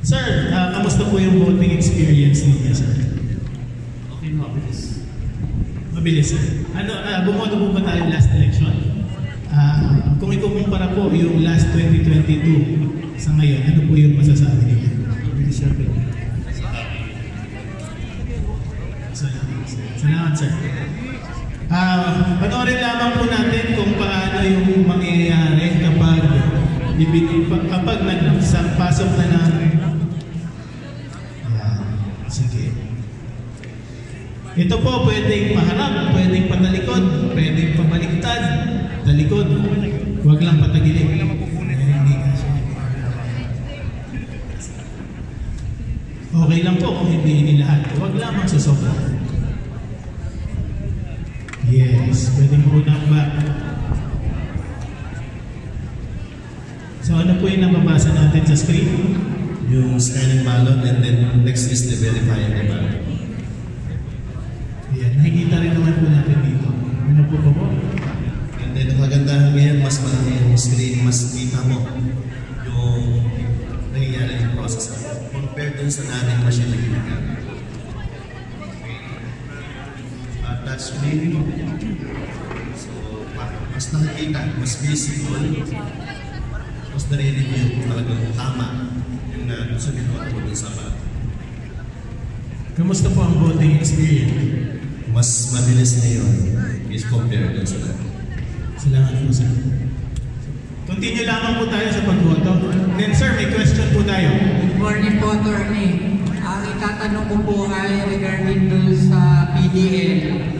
Sir, kamusta po yung voting experience ninyo, sir? Okay, mabilis. Mabilis, sir. Bumoto po ba tayo last election? Kung ikukumpara po yung last 2022 sa ngayon, ano po yung masasabi niyo? Mabilis siya. Salamat, sir. Panoorin lamang po natin kung paano yung mangyayari kapag nagpasok na ng... Sige. Ito po pwedeng paharap, pwedeng patalikod, pwedeng pabaliktad, talikod. Huwag lang patagilid. Okay lang po kung hindi ini lahat. Huwag lamang susobra. Yes, pwedeng unang back. So ano po yung nababasa natin sa screen? Yung scanning ballot and then next is the verifying the ballot. Ayan, nakikita rin naman po natin dito. Ano po po? And then ang kagandahan ngayon, mas malaki yung screen, mas kita mo yung nangyayari yung process compared dun sa nating machine na ginagamit. Touch screen. So, mas nakikita, mas visible, mas nare-review kung talagang tama yung gusto nito at dun sa ballot. Kamusta po ang voting experience? Mas mabilis na yun is compared dun sa dati. Salamat po, sir. Continue lamang po tayo sa pagboto. Then sir, may question po tayo. Good morning po, attorney. Ang itatanong ko po ay regarding dun sa PDL.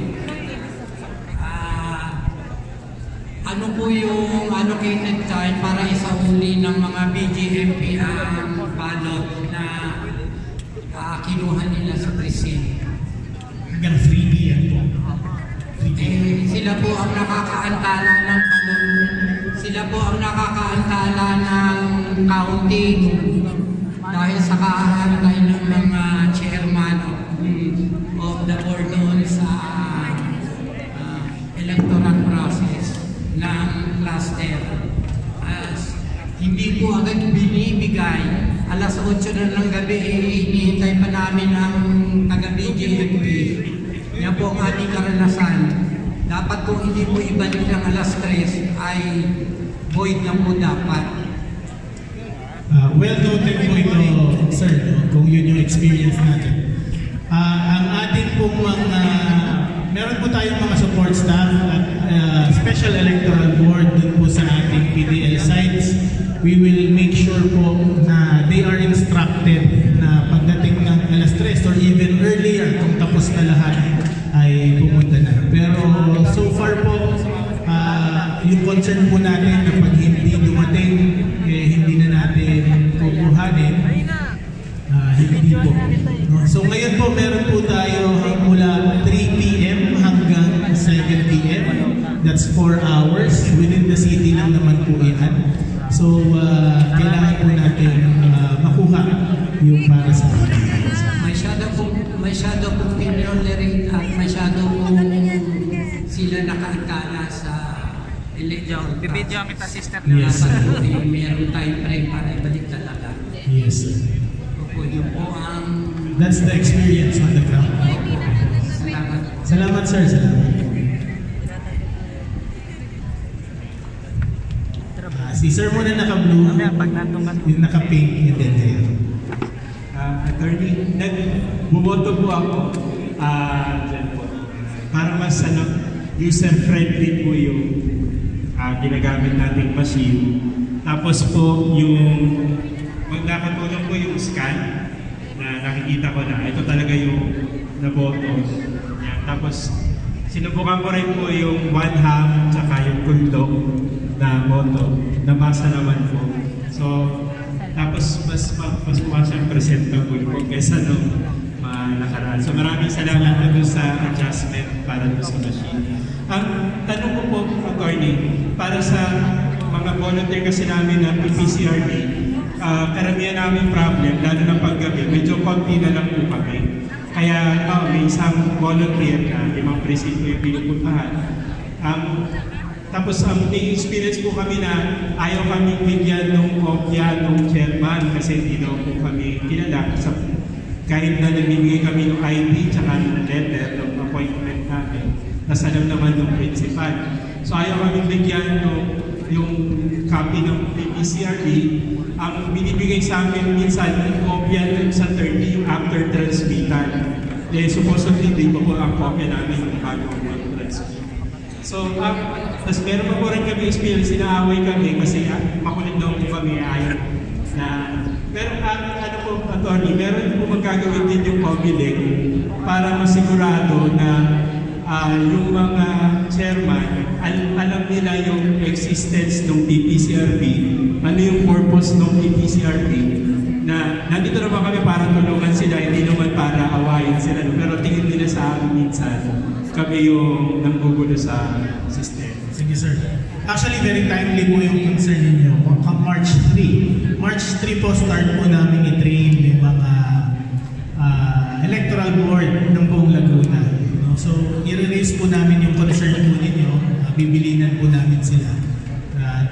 Ano po yung allocated time para isauli ng mga BGMP ang ballot na kinuha nila sa precinct? Hanggang 3 p.m. po. Sila po ang nakakaantala ng sila po ang nakakaantala ng counting dahil sa kahantay ng mga chairman of the board noon sa electoral process ng cluster. Hindi po agad binibigay. Alas 8 na ng gabi, hinihintay pa namin ang taga-BGMP. Yan po ang ating karanasan. Dapat kung hindi po ibalik ng alas 3 ay void na po dapat. Well noted po ito, sir, kung yun yung experience natin. Ang ating pong mga, meron po tayong mga support staff at special electoral board dun po sa ating PDL sites. We will make sure po na they are instructed na pagdating ng alas 3 or even earlier kung tapos na lahat ay pumunta na. Pero so far po, yung concern po natin na pag hindi dumating, hindi na natin kukuhanin, hindi po. So ngayon po meron po tayo mula 3 p.m. hanggang 7 p.m. That's 4 hours. Within the city lang naman po yan. So kailangan po natin makuha yung para sa atin. Masyado pong pinrolerate at masyado pong sila nakaantala sa election. Bibidyo kita, sister. Yes, sir. Meron tayong frame para ibalik talaga. Yes, sir. Yun po ang... That's the experience on the ground. Salamat. Salamat, sir. Salamat. Si sir muna naka-blue, yung naka-pink, and then kayo. Attorney, nagbumoto po ako dyan po. Para mas user-friendly po yung ginagamit nating machine. Tapos po yung magkakatulong po yung scan na nakikita ko na ito talaga yung naboto. Yan. Tapos sinubukan ko rin po yung 1/2 tsaka yung kundok na boto. Nabasa naman po. So, tapos mas siyang presentable po kaysa nung nakaraan. So maraming salamat na doon sa adjustment para doon sa machine. Ang tanong ko po, attorney, para sa mga volunteer kasi namin na PPCRD, karamihan namin problem, lalo na paggabi, medyo konti na lang po kami. Kaya may isang volunteer na 5 presinto yung pinupuntahan. Tapos may experience po kami na ayaw kami bigyan ng kopya ng chairman kasi hindi daw po kami kilala. Kahit na nagbibigay kami ng ID tsaka ng letter ng appointment namin, tas alam naman ng principal. So ayaw kami bigyan yung copy ng PPCRD. Ang binibigay sa amin minsan yung kopya sa 30 yung after transmittal. Supposedly dito po ang kopya namin yung bago mag-transmit. So, tas meron pa po rin kami experience, inaaway kami kasi makulit daw po kami ayaw na. Pero ano po, attorney, meron po magkagawin din yung public para masigurado na yung mga chairman, alam nila yung existence ng PPCRB, ano yung purpose ng PPCRB, na nandito naman kami para tulungan sila, hindi naman para awayin sila. Pero tingin nila sa amin minsan, kami yung nanggugulo sa system. Sige sir. Actually, very timely po yung concern ninyo. March 3. March 3 po start po namin i-train yung mga electoral board ng buong Laguna. No? So, i-release po namin yung concern po ninyo. Bibilinan po namin sila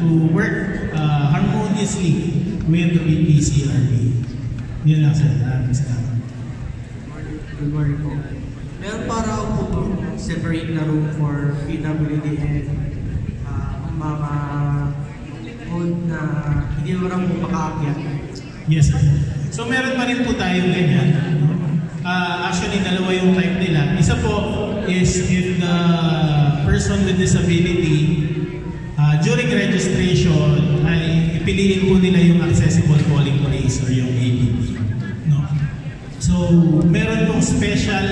to work harmoniously with the PPCRB. Yun lang sir. Salamat. Good morning po. Meron para po separate na room for PWD and mga old na hindi naman po makaakyat. Yes sir. So meron pa rin po tayong ganyan. Actually, dalawa yung type nila. Isa po is if the person with disability during registration ay ipiliin po nila yung accessible polling place or yung APP. No? So, meron pong special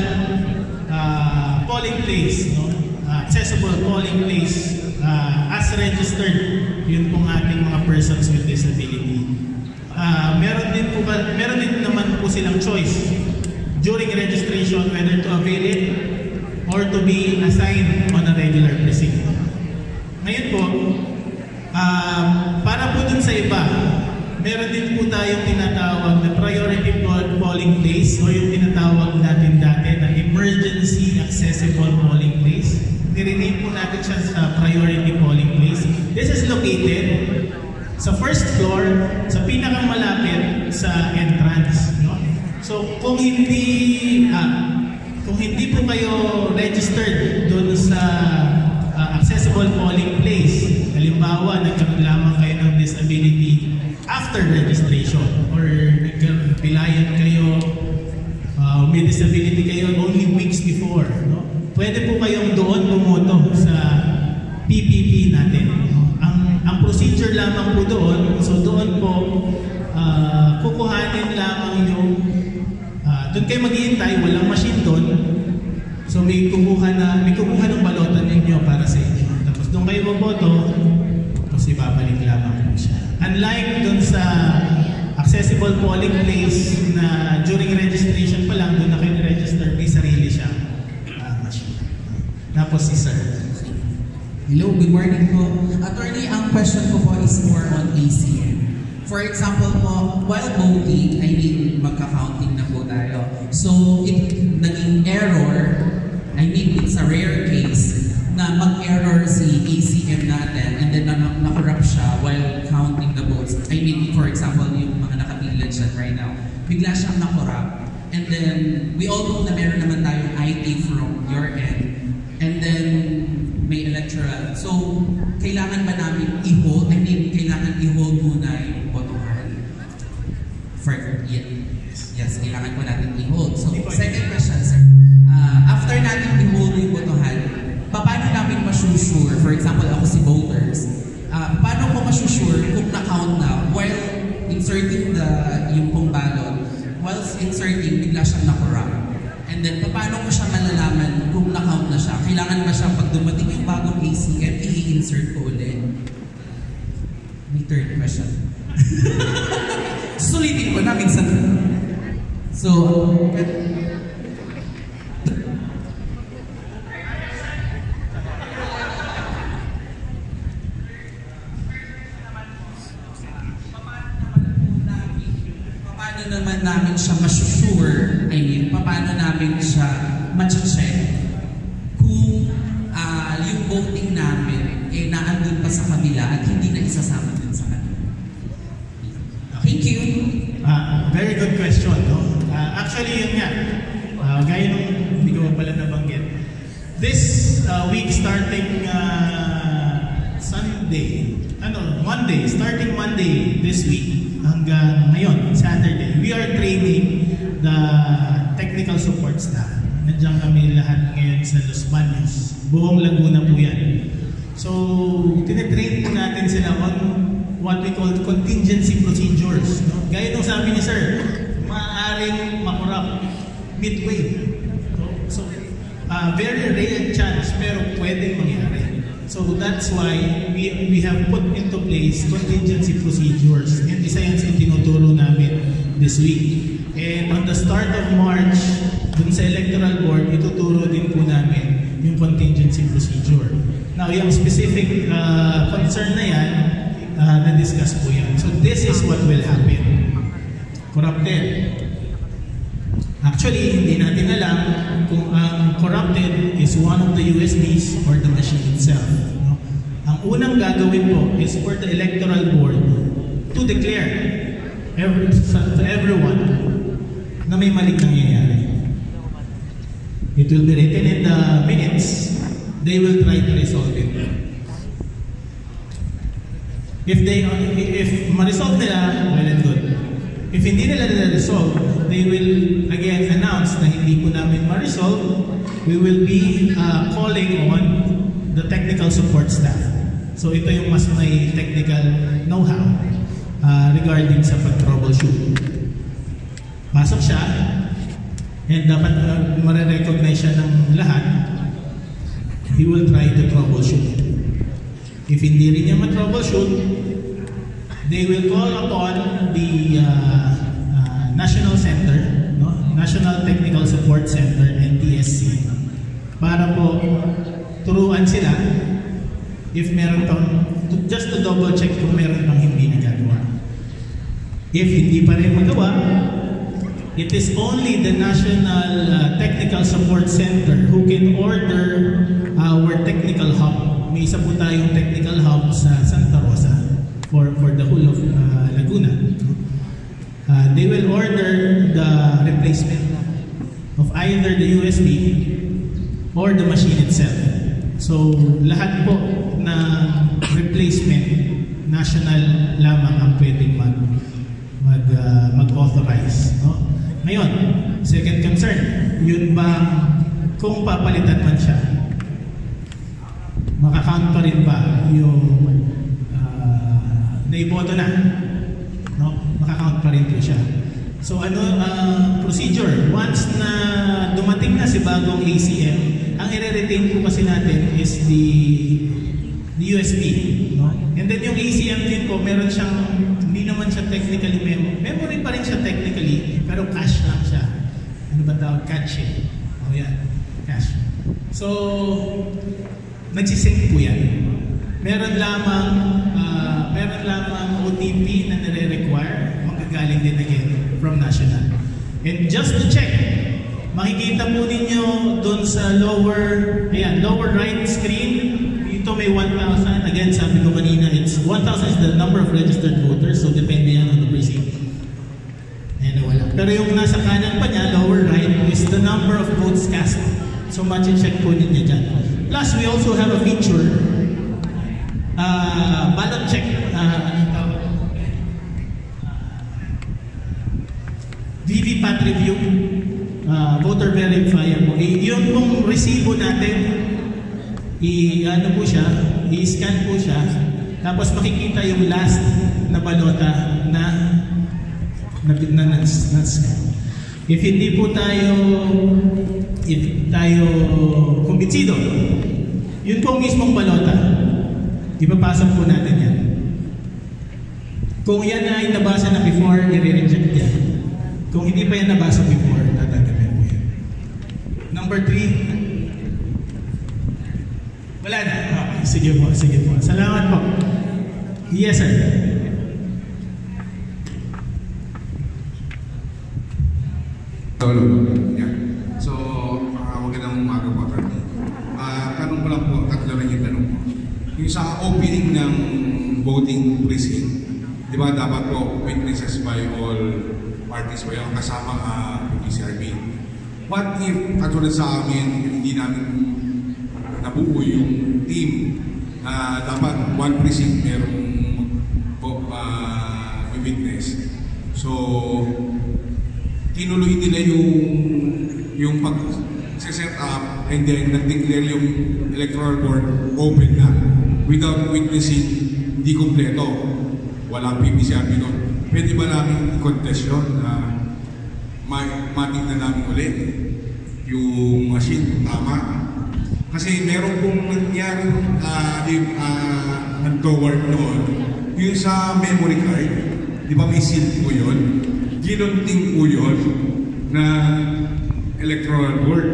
polling place, no? Accessible polling place as registered, yun pong ating mga persons with disability. Meron din naman po silang choice during registration whether to avail it or to be assigned on a regular precinct. Ngayon po, para po dun sa iba, meron din po tayong tinatawag na priority polling place o yung tinatawag natin dati na emergency accessible polling place. Nirename po natin siya sa priority polling place. This is located sa first floor, sa pinakamalapit sa entrance. No? So kung hindi po kayo registered doon sa accessible polling place, halimbawa nagkaroon lamang kayo ng disability after registration or nagpilayan kayo, may disability kayo only weeks before, no? Pwede po kayong doon bumoto sa PPP natin. No? Ang procedure lamang po doon, so doon po kukuhanin lamang yung doon kayo maghihintay, walang machine doon. So may kumuha ng balota ninyo para sa inyo. Tapos doon kayo boboto, tapos ibabalik lamang po siya. Unlike doon sa accessible polling place na during registration pa lang, doon na kayo register, may sarili siya machine. Tapos si sir. Hello, good morning po. Attorney, ang question ko po is more on ACM. For example po, while voting, I mean, magka-counting na po tayo. So, if naging error, I mean, it's a rare case na mag-error si ACM natin and then na-corrupt siya while counting the votes. I mean, for example, yung mga nakapilan siya right now, bigla siyang na-corrupt. And then, we all know na meron naman tayong IT from your end. And then, may electoral. So, kailangan ba namin i-hold? I mean, kailangan i-hold muna yung botohan? Yes, kailangan po natin i-hold. So, second question, sir. After natin i-hold yung botohan, paano namin masusure? For example, ako si voters. Paano ko masusure kung na-count na while inserting yung pong ballot, while inserting, bigla siyang na-corrupt? And then, paano ko siya malalaman kung na-count na siya? Kailangan ba siya pag dumating yung bagong ACM, i-insert ko ulit? May third question. Sulitin ko na minsan. So, paano naman namin siya masusure, I mean, paano namin siya ma-check kung yung voting namin, pa sa kabila at hindi na isasama din sa kanila? Thank you. Very good question. No? Actually, yun nga. Gaya nung hindi ko pala nabanggit. This week starting Monday, starting Monday this week hanggang ngayon, Saturday, we are training the technical support staff. Nandiyan kami lahat ngayon sa Los Baños. Buong Laguna po yan. So, tinetrain po natin sila on what we call contingency procedures. No? Gaya nung sabi ni Sir, maaaring makurap midway. So, very rare chance pero pwedeng mangyari. So that's why we have put into place contingency procedures. And isa yan sa tinuturo namin this week. And on the start of March, dun sa electoral board, ituturo din po namin yung contingency procedure. Now, yung specific concern na yan, na-discuss po yan. So this is what will happen. Corrupted. Actually, hindi natin alam kung ang corrupted is one of the USBs or the machine itself. No? Ang unang gagawin po is for the electoral board to declare to everyone na may maling nangyayari. It will be written in the minutes. They will try to resolve it. If ma-resolve nila, well and good. If hindi nila resolve, they will again announce na hindi po namin ma-resolve. We will be calling on the technical support staff. So ito yung mas may technical know-how regarding sa pag-troubleshoot. Pasok siya, and dapat ma-recognize siya ng lahat. He will try to troubleshoot. If hindi rin niya ma-troubleshoot, they will call upon the National Center, no? National Technical Support Center, NTSC, para po turuan sila if meron pang, just to double check kung meron pang hindi nagagawa. If hindi pa rin magawa, it is only the National Technical Support Center who can order our technical hub. May isa po tayong technical hub sa Santa Rosa for the whole of Laguna. They will order the replacement of either the USB or the machine itself. So lahat po na replacement, national lamang ang pwedeng mag-authorize. No? Ngayon, second concern, yun ba kung papalitan man siya, makakount pa rin ba yung naiboto na? No? Makakount pa rin po siya. So procedure, once na dumating na si bagong ACM, ang i-retain po kasi natin is the USB. No? And then yung ACM din po, meron siyang, hindi naman siya technically memory pa rin siya technically, pero cache lang siya. Ano ba tawag? Cache. Oh yan, cache. So, nagsisync po yan. Meron lamang OTP na nire-require, magagaling din again from national. And just to check, makikita po ninyo doon sa lower right screen, ito may 1,000. Again, sabi ko kanina, it's 1,000 is the number of registered voters, so depende yan on the precinct. And wala. Pero yung nasa kanan pa niya, lower right, is the number of votes cast. So match-check po ninyo dyan. Plus, we also have a feature, ballot check, VVPAT review, voter verifier po. Yun pong resibo natin, i-ano po siya, i-scan po siya, tapos makikita yung last na balota na if hindi po tayo kumbinsido, yun pong mismong balota, ipapasok po natin yan. Kung yan ay nabasa na before, i-reject yan. Kung hindi pa yan nabasa before, tatanggapin po yan. Number 3, wala na. Okay, sige po. Salamat po. Yes, sir. Yeah. So, magandang umaga po, attorney. Tanong ko lang po, tatlo rin yung tanong ko. yung sa opening ng voting precinct, di ba dapat po witnesses by all parties ba yung kasama PCRB? What if, katulad sa amin, hindi namin nabuo yung team na dapat one precinct merong witness. So, tinuloy nila yung pag-set up and then nag-declare yung electoral board open na without witnessing, hindi kompleto. Walang PPCRB doon. Pwede ba namin i-contest yun na matingnan namin ulit yung machine kung tama? Kasi meron pong nangyari nag-toward noon yung sa memory card, di ba may seal po yun? Ginunting po yun na electoral board.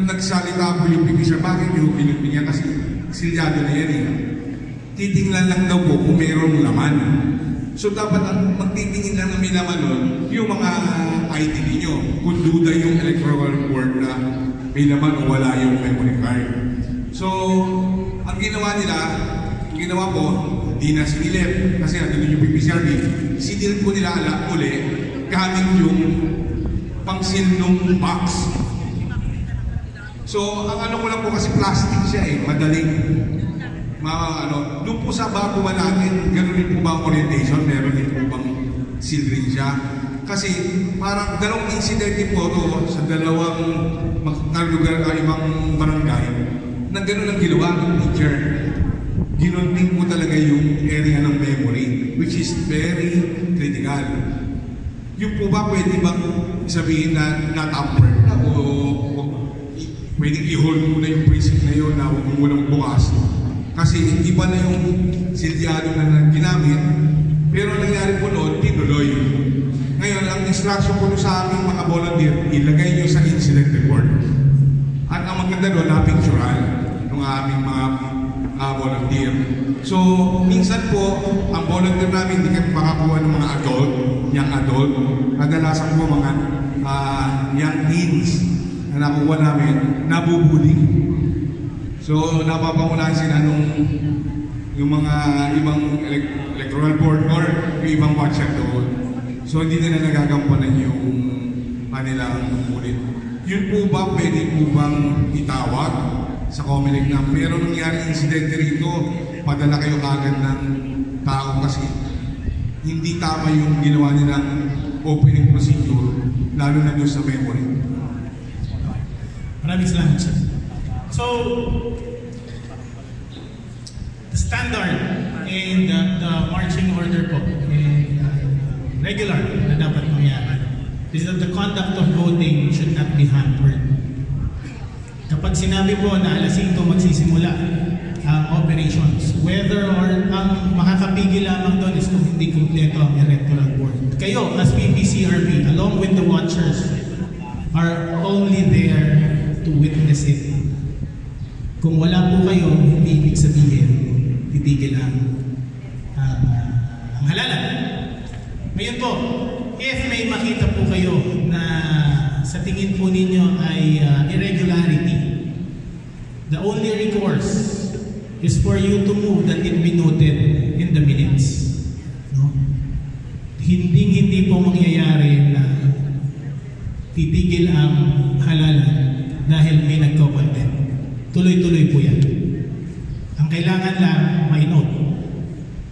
Nagsalita po yung PPCRB, bakit yung ginunting niya? Kasi silyado na yan eh. Titingnan lang daw po kung mayroong laman. So dapat ang magtitingin lang ng may laman nun, yung mga ID ninyo. Kung duda yung electoral board na may laman o wala yung memory card. So, ang ginawa nila, po, di na sinilip. Kasi nandun yung PPCRB, sinilip po nila uli gamit yung pang-seal ng box. So, ang ano ko lang po kasi plastic siya eh, madaling doon po sa baguhan natin, gano'n din po ba ang orientation? Meron din po bang seal rin siya? Kasi parang dalawang incident po to sa dalawang lugar, ibang barangay na gano'n ang ginawa ng teacher. Ginunting po talaga yung area ng memory, which is very critical. Yung po ba pwede bang sabihin na na-tamper na o pwede i-hold mo na yung precinct na yun na huwag mo lang bukas? Kasi hindi pa na yung silyado na ginamit, pero nangyari po noon, tinuloy. Ngayon, ang instruction po sa aming mga volunteer, ilagay nyo sa incident report. At ang maganda doon, na-picturean ng aming mga volunteer. So, minsan po, ang volunteer namin, hindi kami makakuha ng mga young adult. Kadalasan po mga young teens na nakuha namin, nabubuling. So, napapangunahan sila yung mga ibang electoral board or yung ibang watcher doon. So, hindi nila nagagampanan yung kanilang ulit. Yun po ba, pwede po bang itawag sa Comelec na meron nangyari incidente rito, padala kayo agad ng tao kasi hindi tama yung ginawa nilang opening procedure, lalo na doon sa memory. Maraming salamat, sir. So, the standard and the marching order po and regular na dapat mangyari is that the conduct of voting should not be hampered. Kapag sinabi po na alas 5 magsisimula ang operations, whether or ang makakapigil lamang doon is kung hindi kumpleto ang electoral board. Kayo as PPCRB, along with the watchers, are only there to witness it. Kung wala po kayo, hindi ibig sabihin, titigil ang halalan. Ngayon po, if may makita po kayo na sa tingin po ninyo ay irregularity, the only recourse is for you to move that it be noted in the minutes. No? Hindi po mangyayari na titigil ang halalan dahil may nagko-content. Tuloy-tuloy po yan. Ang kailangan lang, may note.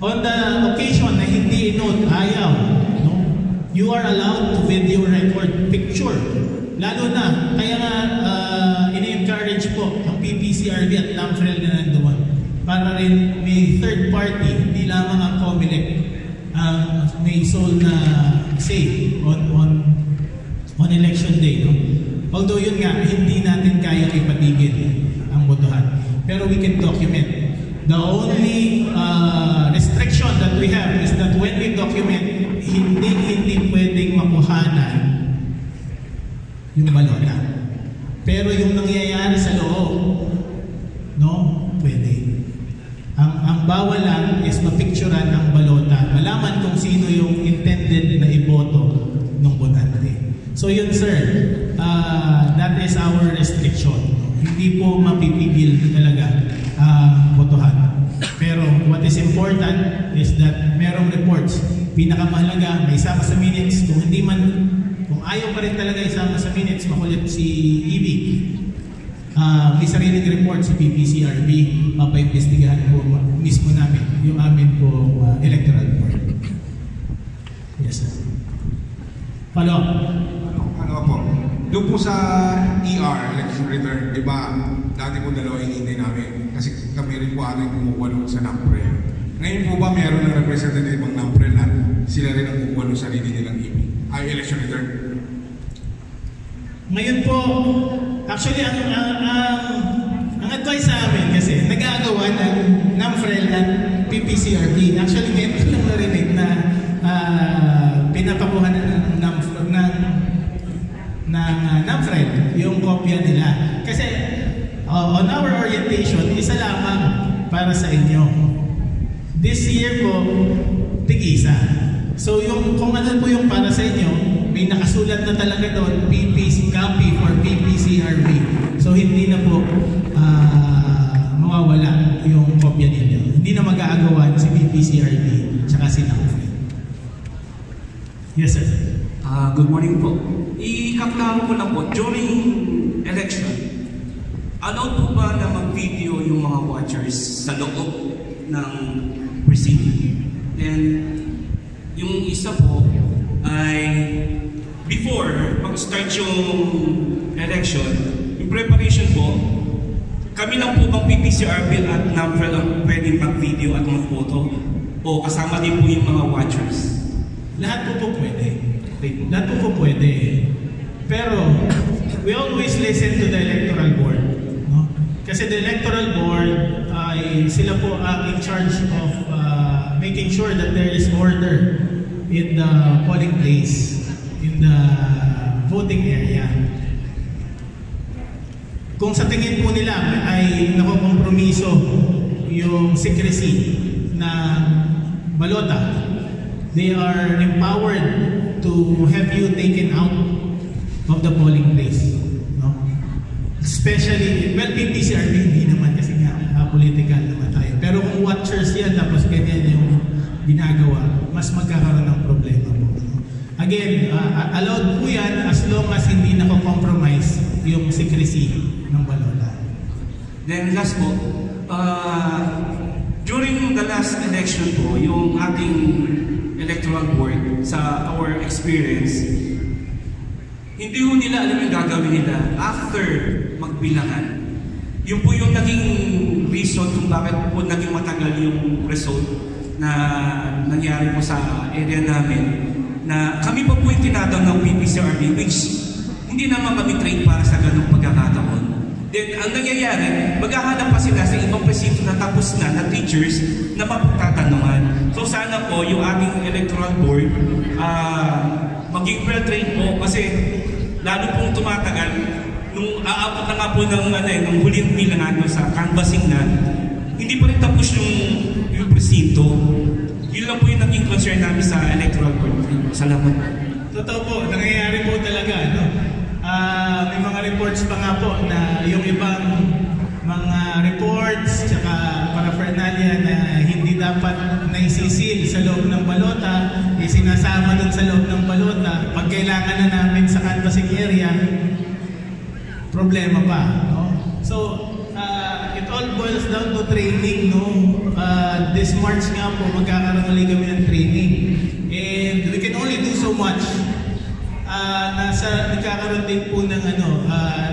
On the occasion na hindi note, ayaw, no? You are allowed to video record picture. Lalo na, kaya nga ini-encourage po ang PPCRB at LAMFREL na nandoon para rin may third party, hindi lamang ang Comelec, may sole na say on election day. No? Although yun nga, hindi natin kaya ipatigil ang botohan. Pero we can document. The only restriction that we have is that when we document, hindi pwedeng makuhanan yung balota. Pero yung nangyayari sa loob, no, pwede. Ang bawal lang is mapicturean ang balota, malaman kung sino yung intended na iboto ng botante. So yun sir, that is our restriction. Hindi po mapipigil talaga botohan. Pero what is important is that merong reports. Pinakamahalaga, may isama sa minutes. Kung ayaw pa rin talaga isama sa minutes, makulit si EB. May sariling report si PPCRB. Papaimbestigahan po mismo namin yung amin po electoral board. Yes, sir. Follow up. Ano po? Doon po sa ER, election return, di ba, dati po dalawa hinihintay namin. Kasi kami rin po ating kumukuha sa NAMPREL. Ngayon po ba meron ng representative ng NAMPREL na sila rin ang kumukuha sa sarili nilang election return? Ngayon po, actually, ang advice sa amin kasi nag-aagawa ng NAMPREL at PPCRB. Actually, ngayon ko lang narinig na pinapakuha ng NAMPREL yung kopya nila. Kasi on our orientation, isa lamang para sa inyo. This year po, tig-isa. So kung ano po yung para sa inyo, may nakasulat na talaga doon, copy for PPCRB. So hindi na po mawawala yung kopya ninyo. Hindi na mag-aagawan si PPCRB tsaka si NAMPREL. Yes, sir. Good morning po. Ikaklaro ko lang po, during election, allowed po ba na mag-video yung mga watchers sa loob ng precinct? And yung isa po ay before mag-start yung election, yung preparation po, kami lang po bang PPCRB at NAMPREL ang pwedeng mag-video at mag-photo? O kasama din po yung mga watchers? Lahat po pwede. Lahat po pwede. Pero, we always listen to the electoral board. No? Kasi the electoral board, sila po in charge of making sure that there is order in the polling place, in the voting area. Kung sa tingin po nila ay nakokompromiso yung secrecy na balota, they are empowered to have you taken out of the polling place. No? Especially, well, PPCRB hindi naman kasi nga political naman tayo. Pero kung watchers yan, tapos ganyan yung ginagawa, mas magkakaroon ng problema po. No? Again, allowed po yan as long as hindi nako-compromise yung secrecy ng balota. Then last po, during the last election po, yung ating electoral board, sa our experience, hindi ho nila alam yung gagawin nila after magbilangan. Yun po yung naging reason kung bakit po naging matagal yung result na nangyari po sa area namin, na kami pa po yung tinatawag ng PPCRB, which hindi naman kami trained para sa ganung pagkakataon. Then, ang nangyayari, maghahanap pa sila sa ibang presinto na tapos na teachers na mapagtatanungan. So, sana po yung ating electoral board maging well-trained po kasi lalo pong tumatagal, nung aabot na nga po ng huling bilangan sa canvassing na, hindi pa rin tapos yung presinto. Yun lang po yung naging concern namin sa electoral board. Salamat. Totoo po, nangyayari po talaga, no? May mga reports pa nga po na yung ibang mga reports tsaka paraphernalia na hindi dapat naisisil sa loob ng balota, sinasama dun sa loob ng balota. Pag kailangan na namin sa canvassing area, problema pa. No? So, it all boils down to training. No? This March nga po, magkakaroon ulit kami ng training. And we can only do so much. Nagkakaroon din po ng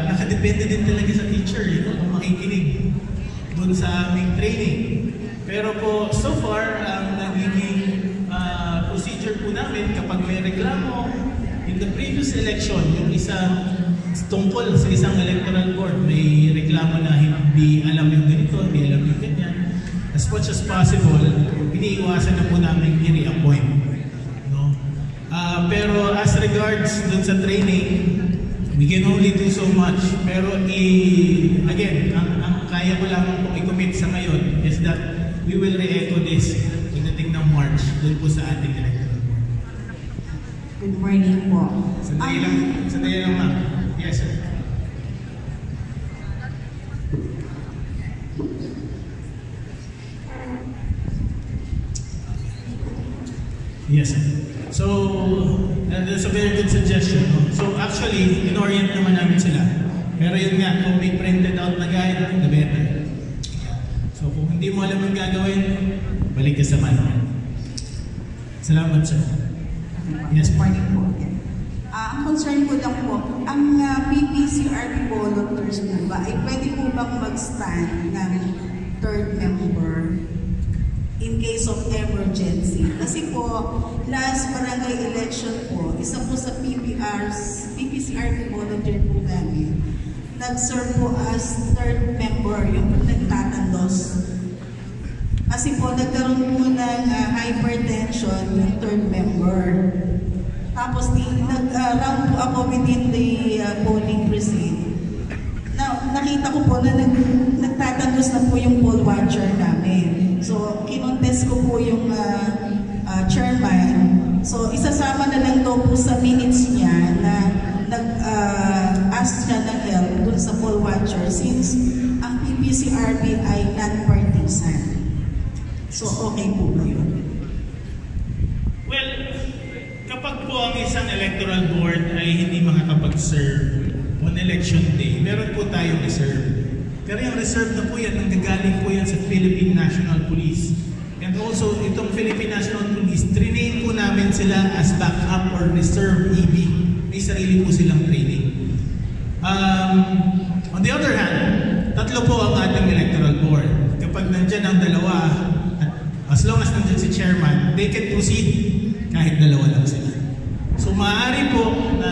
nakadepende din talaga sa teacher, kung makikinig dun sa aming training. Pero po, so far, ang nagiging procedure po namin kapag may reklamo, in the previous election, yung tungkol sa isang electoral board, may reklamo na hindi alam yung ganito, hindi alam yung ganyan. As much as possible, iniiwasan na po namin i-reappoint. Pero as regards dun sa training, we can only do so much. Pero again, ang kaya ko lang po i-commit sa ngayon is that we will re-echo this pagdating ng March dun po sa ating electoral board. Good morning po. Sandali lang ma'am. Yes, sir. Yes, sir. So, that's a very good suggestion. No? So, actually, in-orient naman namin sila. Pero yun nga, kung may printed out na guide, the better. So, kung hindi mo alam ang gagawin, balik ka sa manual. Salamat, sir. Yes, Morning po. Ang concern ko lang po, ang PPCRB volunteers po ba ay pwede po bang mag-stand ng third member in case of emergency? Kasi po, last barangay election po, isa po sa PPCRB volunteer po namin, nag-serve po as third member, yung nagtatandos. Kasi po, nagkaroon po ng hypertension yung third member. Tapos, nag-round po ako within the polling precinct. Nakita ko po na nagtatandos na po yung poll watcher namin. So, kinontes ko po yung chairman. So, isasama na lang daw po sa minutes niya na nag-ask siya ng help dun sa poll watcher since ang PPCRB ay non-partisan. So, okay po ba yun? Well, kapag po ang isang electoral board ay hindi makakapag-serve on election day, meron po tayong reserve. Pero yung reserve na po yan, nanggagaling po yan sa Philippine National Police. And also, itong Philippine National Police, trinain po namin sila as backup or reserve EB. May sarili po silang training. On the other hand, tatlo po ang ating electoral board. Kapag nandyan ang dalawa, as long as nandyan si chairman, they can proceed kahit dalawa lang sila. So maaari po na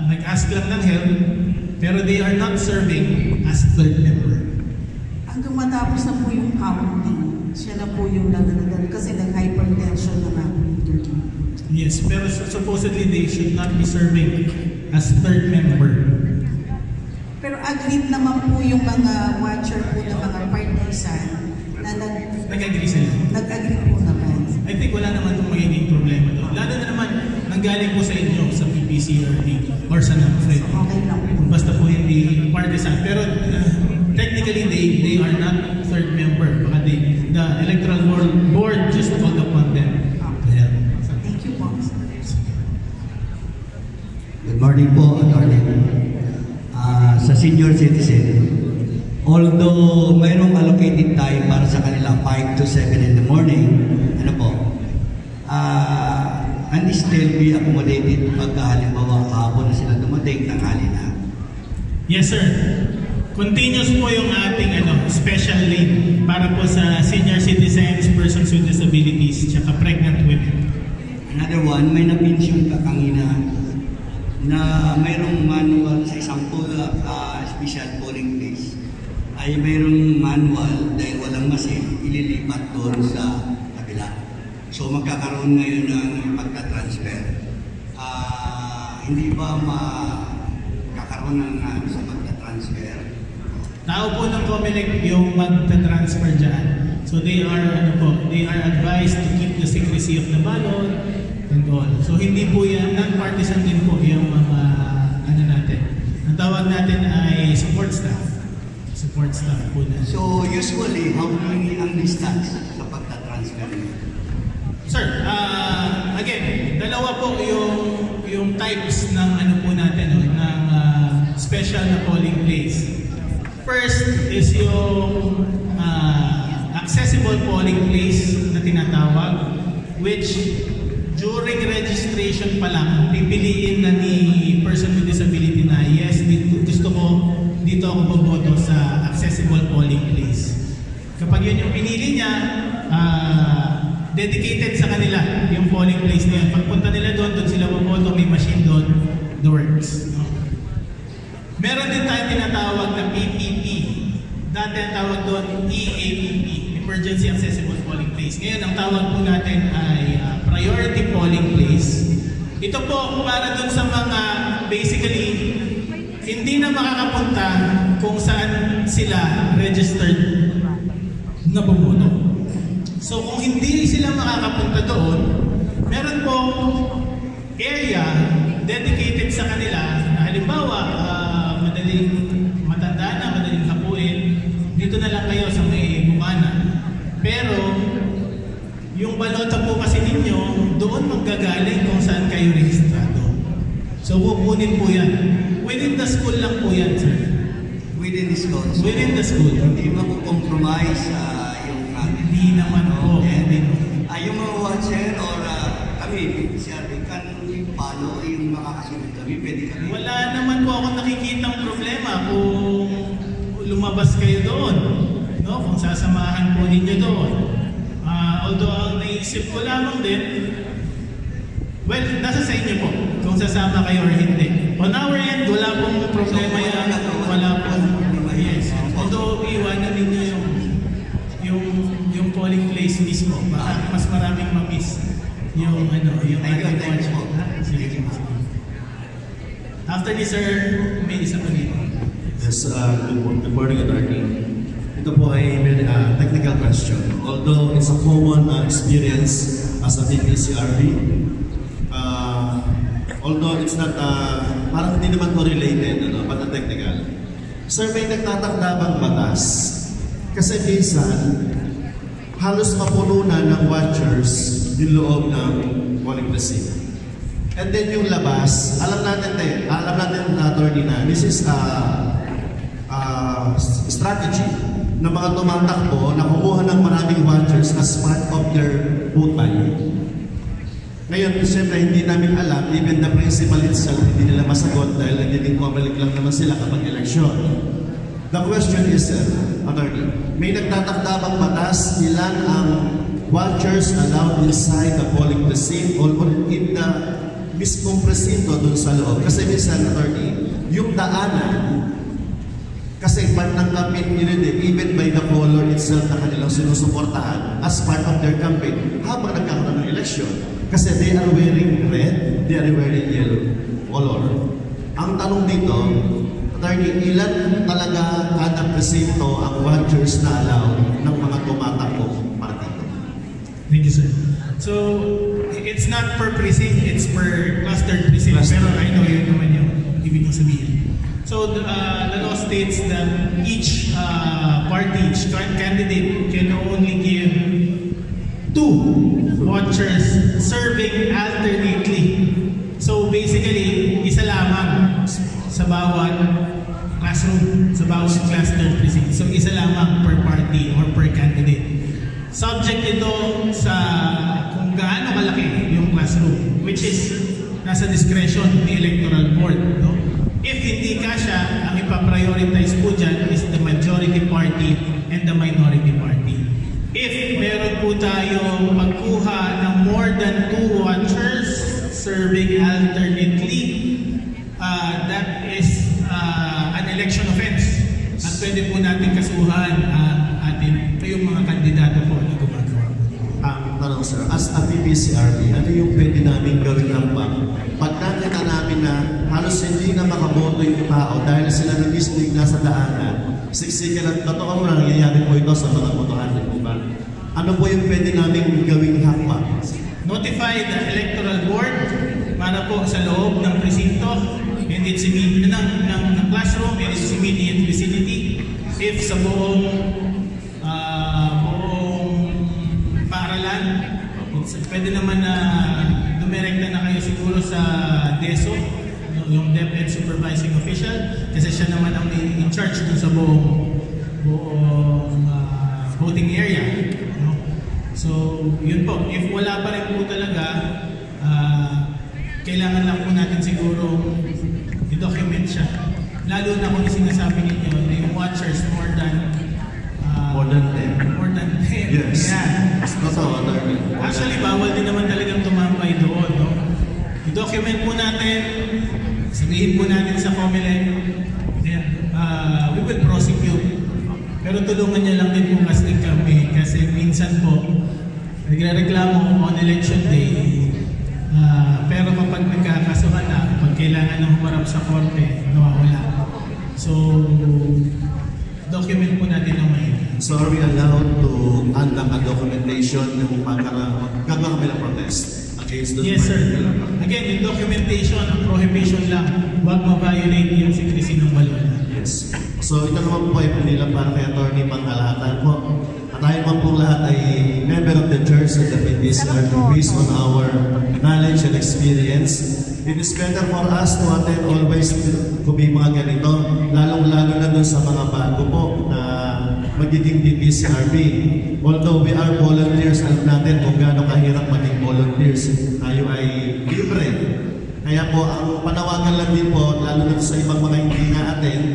nag-ask lang ng help, pero they are not serving as third member. Hanggang matapos na po yung counting, siya na po yung nagdadal kasi nag-hypertension na nga po yung third member. Yes, pero supposedly they should not be serving as third member. Pero agreed naman po yung mga watcher po ng mga partisan na nag-agree sila. Nag-agree po naman. I think wala naman itong magiging problema doon. Lalo na naman, nanggaling po sa inyo, sa PPCRB or sa NAPFRED. Okay lang po. Basta po hindi partisan. Pero technically, they are not third member. Baka the electoral board just called upon them. Yeah. Thank you po. Good morning po, Attorney. Sa senior citizen, although mayroong allocated time para sa kanila 5 to 7 in the morning, ano po, and still be accommodated pagka halimbawa hapon na sila dumating, tanghali na. Yes, sir. Continuous po yung ating special lane para po sa senior citizens, persons with disabilities, tsaka pregnant women. Another one, may na-mention ka kanina na mayroong manual sa isang special polling place ay mayroong manual dahil walang machine, ililipat doon sa kabila. So magkakaroon ngayon ng pagka-transfer. Hindi ba makakaroon ng sa pagka-transfer? Tao po ng COMELEC yung magta-transfer dyan. So they are advised to keep the secrecy of the ballot and all. So hindi po yan, non-partisan din po yung mga natin. Ang tawag natin ay support staff. Support staff po na. So usually, how many ang distance sa pagta-transfer niyo? Sir, again, dalawa po yung types ng po natin, ng special na polling place. First is yung accessible polling place na tinatawag, which during registration pa lang, pipiliin na ni person with disability na, yes, dito ako boboto sa accessible polling place. Kapag yun yung pinili niya, dedicated sa kanila yung polling place na yun. Pagpunta nila doon sila boboto, may machine doon, the works. No? Meron din tayong tinatawag na PPP. Dati ang tawag doon, EAPP, Emergency Accessible Polling Place. Ngayon, ang tawag po natin ay Priority Polling Place. Ito po para doon sa mga, basically, hindi na makakapunta kung saan sila registered na bumoto. So kung hindi sila makakapunta doon, meron pong area dedicated sa kanila na halimbawa, madaling matanda na, madaling hapuin, dito na lang kayo sa may bukana. Pero yung balot nota po kasi ninyo, doon manggagaling kung saan kayo rehistrado. So kukunin po yan. Within the school lang po yan, sir. Within the school. So, Within the school. Hindi makukompromise yung Hindi naman po. yung mga watcher or kami, sir, kan paano yung makakasunod kami, pwede kami. Wala naman po akong nakikitang problema kung lumabas kayo doon. No? Kung sasamahan po ninyo doon. Although ang naisip ko lamang din, well, nasa sa inyo po kung sasama kayo or hindi. On our end, wala pong problema yan. Wala pong yes. Although iwanan ninyo yung polling place mismo. Baka mas maraming ma-miss yung ating watch. Sige. After this, sir, may isa pa dito. Yes, good morning, attorney. Ito po ay very technical question. Although it's a common experience as a PPCRB, although it's not, parang hindi naman to related, but technical. Sir, may nagtatakda bang batas? Kasi minsan, halos mapuno na ng watchers yung loob ng polling precinct. And then yung labas, alam natin attorney na this is strategy ng mga tumatakbo na kumuha ng maraming watchers as part of their vote buying. Ngayon, siyempre, hindi namin alam, even the principal itself, hindi nila masagot dahil nagiging kumalik lang naman sila kapag eleksyon. The question is, sir, attorney, may nagtatakda bang batas ilan ang watchers allowed inside the polling precinct or in the mismong presinto dun sa loob? Kasi minsan, attorney, yung daanan, kasi part ng campaign nila even by the color itself na kanilang sinusuportahan as part of their campaign habang nagkakaroon ng eleksyon. Kasi they are wearing red, they are wearing yellow color. Ang tanong dito, attorney, ilan talaga kada presinto ang watchers na allowed ng mga tumatakbong partido? Thank you, sir. So, it's not per precinct, it's per clustered precinct. Pero I know yun naman yung ibig kong sabihin. So, the law states that each party, each candidate can only give 2 watchers serving alternately. So, basically, isa lamang sa bawat classroom, sa bawat clustered precinct. So, isa lamang per party or per candidate. Subject ito sa kung gaano kalaki yung classroom, which is nasa discretion ni electoral board. No? If hindi kasya, ang ipaprioritize po dyan is the majority party and the minority party. If meron po tayong magkuha ng more than 2 watchers serving alternately, that is an election offense. At pwede po natin kasuhan yung mga kandidato po na gumagawa po. Tanong sir, as a PPCRB, ano yung pwede namin gawin ng pag nakita namin na halos hindi na makaboto yung tao dahil sila na mismo yung nasa daanan, siksikan at totoo mo na nangyayari po ito sa mga botohan po ba? Ano po yung pwede namin gawing hakbang? Notify the electoral board para po sa loob ng presinto and its immediate ng classroom and its immediate vicinity. If sa buong paaralan, pwede naman na dumirekta na kayo siguro sa DESO, yung DepEd Supervising Official, kasi siya naman ang in charge dun sa buong voting area. No? So, yun po. If wala pa rin po talaga, kailangan lang po natin siguro i-document siya. Lalo na kung sinasabi ninyo na yung watchers more than 10. More than 10. Yes. Yeah. Actually, bawal din naman talagang tumambay doon. No? I-document po natin, sabihin po natin sa COMELEC, we will prosecute. Pero tulungan niya lang din po kasi kami. Kasi minsan po, nagre-reklamo on election day, pero kapag nagkakasuhan na, pag kailangan ng humarap sa korte, nawawala. So, document po natin ang mahirap. So are we allowed to unlock a documentation kung gagawa kami ng protest against those? Yes, sir. Again, yung documentation, ang prohibition lang, huwag ma-violate yung secrecy ng balota. Yes. So ito naman po ay pinila para kay Attorney Pangkalahatan po. tayo man po lahat ay member of the Church of the PBCRP based on our knowledge and experience. It is better for us to attend always kung may mga ganito, lalong-lalo na dun sa mga bago po na magiging PBCRP. Although we are volunteers, alam natin kung gaano kahirap maging volunteers. Tayo ay libre. Kaya po, ang panawagan lang din po, lalo na sa ibang mga hindi na-attend,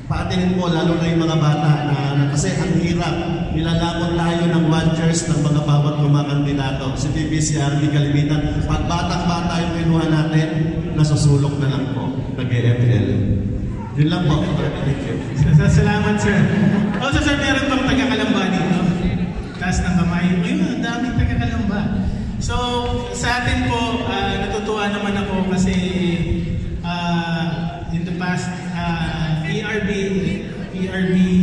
paatinin po, lalo na yung mga bata na kasi ang hirap, nilalamon tayo ng watchers ng mga bawat kumakandidato. Si PBCRP kalimitan, pag batang-bata yung kinuha natin, nasusulok na lang po, nag-EFL. Yun lang po. Thank you. Salamat, sir. Also, sir, meron pang taga-Kalamba dito. Taas ng kamay. Ayun, ang daming taga-Kalamba. So, sa atin po, natutuwa naman ako kasi in the past ERB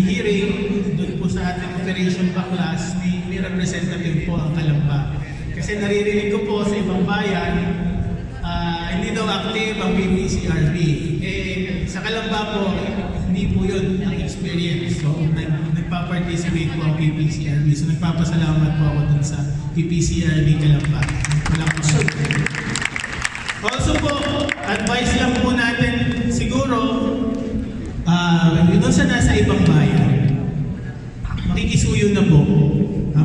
hearing, doon po sa ating Operation Backlash, may representative po ang Kalamba. Kasi naririnig ko po sa ibang bayan, hindi daw active ang PBCRP. Sa Kalamba po, hindi po yun ang experience. So, nagpa-participate po ang PBCRP. So, nagpapasalamat po ako dun sa PBCRP Kalamba. Also po, advice lang po natin siguro, doon sa nasa ibang bayan, makikisuyo na po.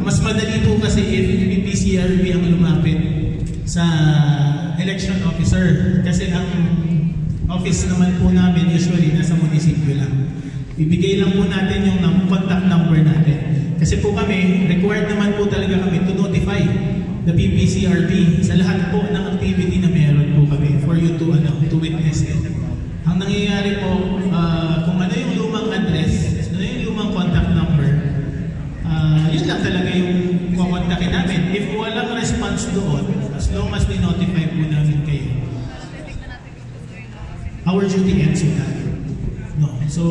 Mas madali po kasi if PBCRP ang lumapit sa election officer. Kasi ang office naman po namin usually nasa munisipyo lang. Ibigay lang po natin yung contact number natin. Kasi po kami, required naman po talaga kami to notify the PBCRP sa lahat po ng activity na meron po kami for you to witness it. Ang nangyayari po, kung ano yung lumang address, ano yung lumang contact number, yun lang talaga yung kukontakin namin. If walang response doon, as long as we-notify po namin kayo, our duty ends with that. No. So,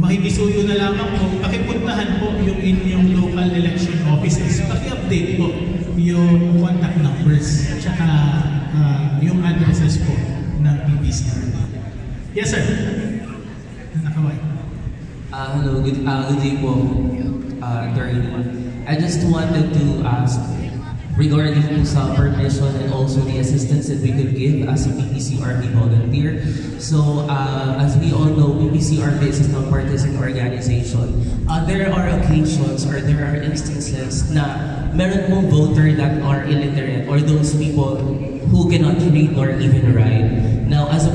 makikisuyo na lamang po, pakipuntahan po yung inyong local election offices, paki-update po yung contact numbers, tsaka yung addresses po ng PBCRP. Yes, sir. Nakaway. Hello, good day po, attorney. I just wanted to ask regarding po sa permission and also the assistance that we could give as a PBCRP volunteer. So, as we all know, PBCRP is a non-partisan organization. There are occasions or there are instances na meron mong voter that are illiterate or those people who cannot read nor even write. Now, as a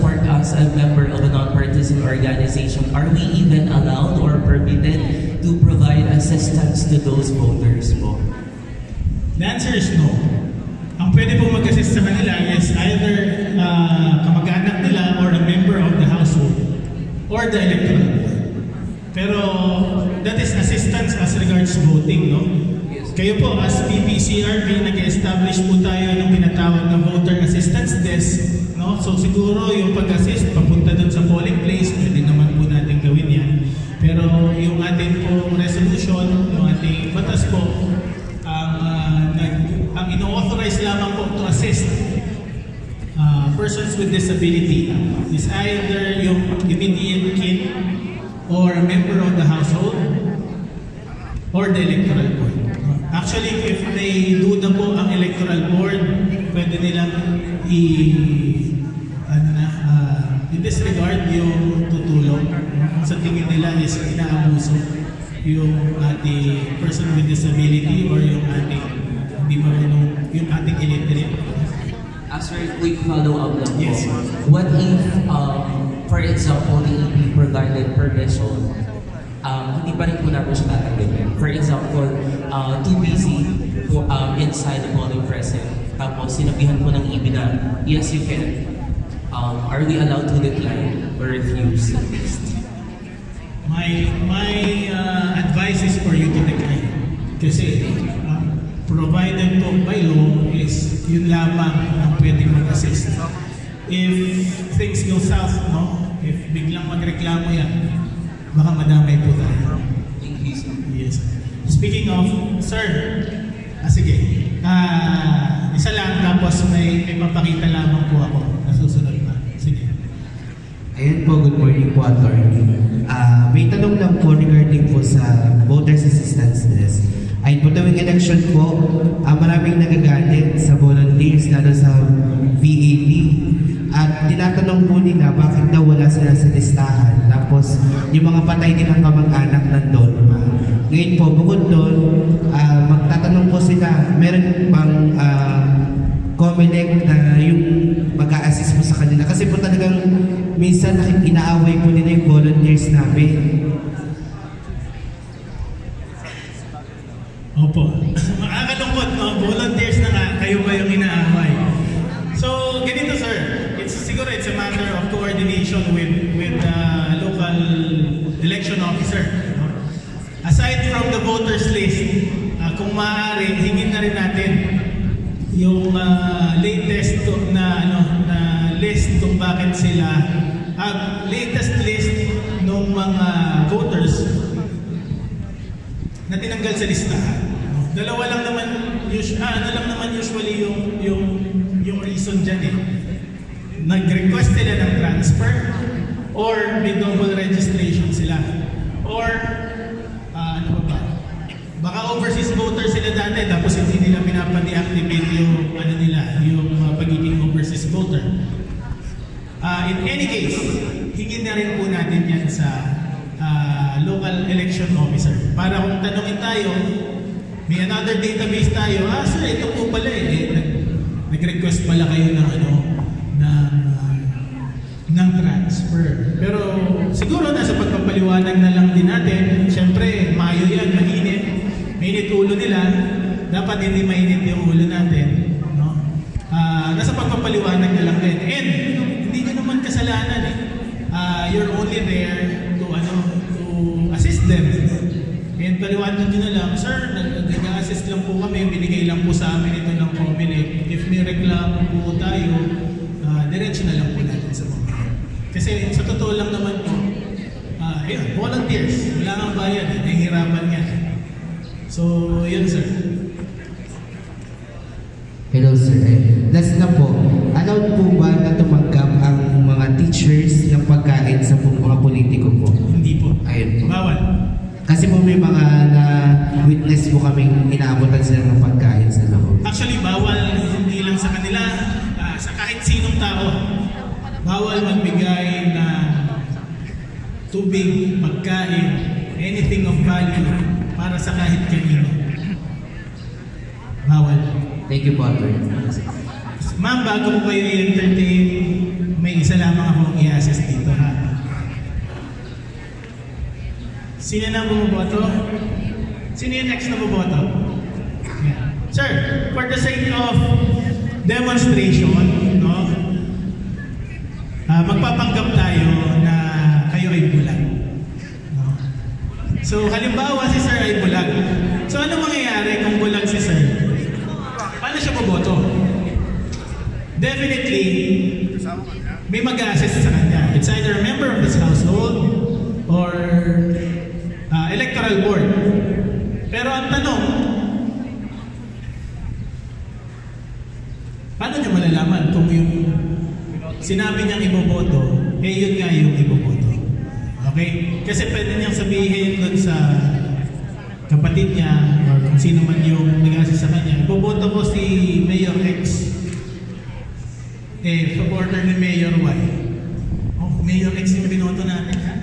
member of a non-partisan organization, are we even allowed or permitted to provide assistance to those voters po? The answer is no. Ang pwede po mag-assist sa kanila is either kamag-anak nila or a member of the household or the electoral board. Pero that is assistance as regards voting, no? Kayo po, as PBCRP, nag-establish po tayo ng pinatawag na voter assistance desk, no? So siguro yung pag-assist, papunta dun sa polling place, pwede naman po natin gawin yan. Pero yung ating po resolution, yung ating batas po, ang ino-authorize lamang po to assist persons with disability is either yung immediate kin or a member of the household or the electoral board. Actually, if they do na po ang electoral board, pwede nilang i-disregard yung tutulong. Sa tingin nila is inaabuso yung ating person with disability or yung ating hindi marunong, yung ating illiterate. Sir, quick follow-up lang po. Yes. What if, for example, the EP provided permission, hindi pa rin po natin siya tatanggapin. For example, too busy inside the polling precinct. Tapos sinabihan po ng EP na, yes, you can. Are we allowed to decline or refuse at least? My advice is for you to decline. Kasi provided po by law is yun lamang ang pwedeng mag-assist. If things go south, no? If biglang magreklamo yan, baka madamay po tayo. Yes. Speaking of, sir, sige. Isa lang tapos may mapakita lamang po ako na susunod pa. Sige. Ayan po, good morning po, attorney. May tanong lang po regarding po sa voters assistance list. Ayun po, tuwing election po, maraming nagagalit sa volunteers, lalo sa VAP. At tinatanong po nila bakit daw wala sila sa listahan. Tapos, yung mga patay nilang kamag-anak nandun pa. Ngayon po, bukod doon, magtatanong po sila, meron bang COMELEC na yung mag-a-assist mo sa kanila? Kasi po talagang minsan inaaway po nila yung volunteers namin. Opo. Makakalungkot, no? Volunteers na nga, kayo ba yung inaaway? So, ganito sir, siguro it's a matter of coordination with the local election officer. No? Aside from the voters list, kung maaari, hingin na rin natin yung latest na list kung bakit sila latest list ng mga voters na tinanggal sa listahan. Dalawa lang naman usually yung reason dyan eh. Nag-request sila ng transfer or may double registration sila or ano ba? Baka overseas voter sila dati tapos hindi nila pinapa-deactivate yung pagiging overseas voter. In any case, hingin na rin po natin yan sa local election officer. Para kung tanongin tayo, may another database tayo, sir, ito po pala nag-request pala kayo ng transfer. Pero siguro nasa pagpapaliwanag na lang din natin, syempre, Mayo yan, mainit ulo nila, dapat hindi mainit yung ulo natin. No? Nasa pagpapaliwanag na lang din. And hindi nyo naman kasalanan eh. You're only there to assist them. And paliwanag nyo na lang, sir, nag-assist lang po kami, binigay lang po sa amin ito ng COMELEC. If may reklamo po tayo, diretso na lang po natin sa COMELEC. Kasi sa totoo lang naman po, volunteers, wala nang bayad, nahihirapan nga. So, yun sir. Hello sir. Last na po, allowed po ba na tumanggap ang mga teachers ng pagkain sa mga politiko po? Hindi po. Ayun po. Bawal. Kasi po may mga na-witness po kaming inaabotan sila ng pagkain sa loob. Actually, bawal hindi lang sa kanila, sa kahit sinong tao. Bawal magbigay ng tubig, pagkain, anything of value para sa kahit kanino. Bawal. Thank you, Father. Ma'am, bago mo kayo i-entertain, may isa lamang akong i-assist dito, ha? Sino na bumoboto? Sino yung next na bumoto? Yeah. Sir, for the sake of demonstration, no? Magpapanggap tayo na kayo ay bulag. No? So, halimbawa si Sir ay bulag. So, ano mangyayari kung bulag si Sir? Paano siya boboto? Definitely, may mag-assist sa kanya. It's either a member of his household or electoral board. Pero ang tanong, paano nyo malalaman kung yung sinabi niyang iboboto, yun nga yung iboboto? Okay? Kasi pwede niyang sabihin doon sa kapatid niya or kung sino man yung nag-assist sa kanya, iboboto ko si Mayor X. Supporter ni Mayor Y. Mayor X yung binoto natin, ha?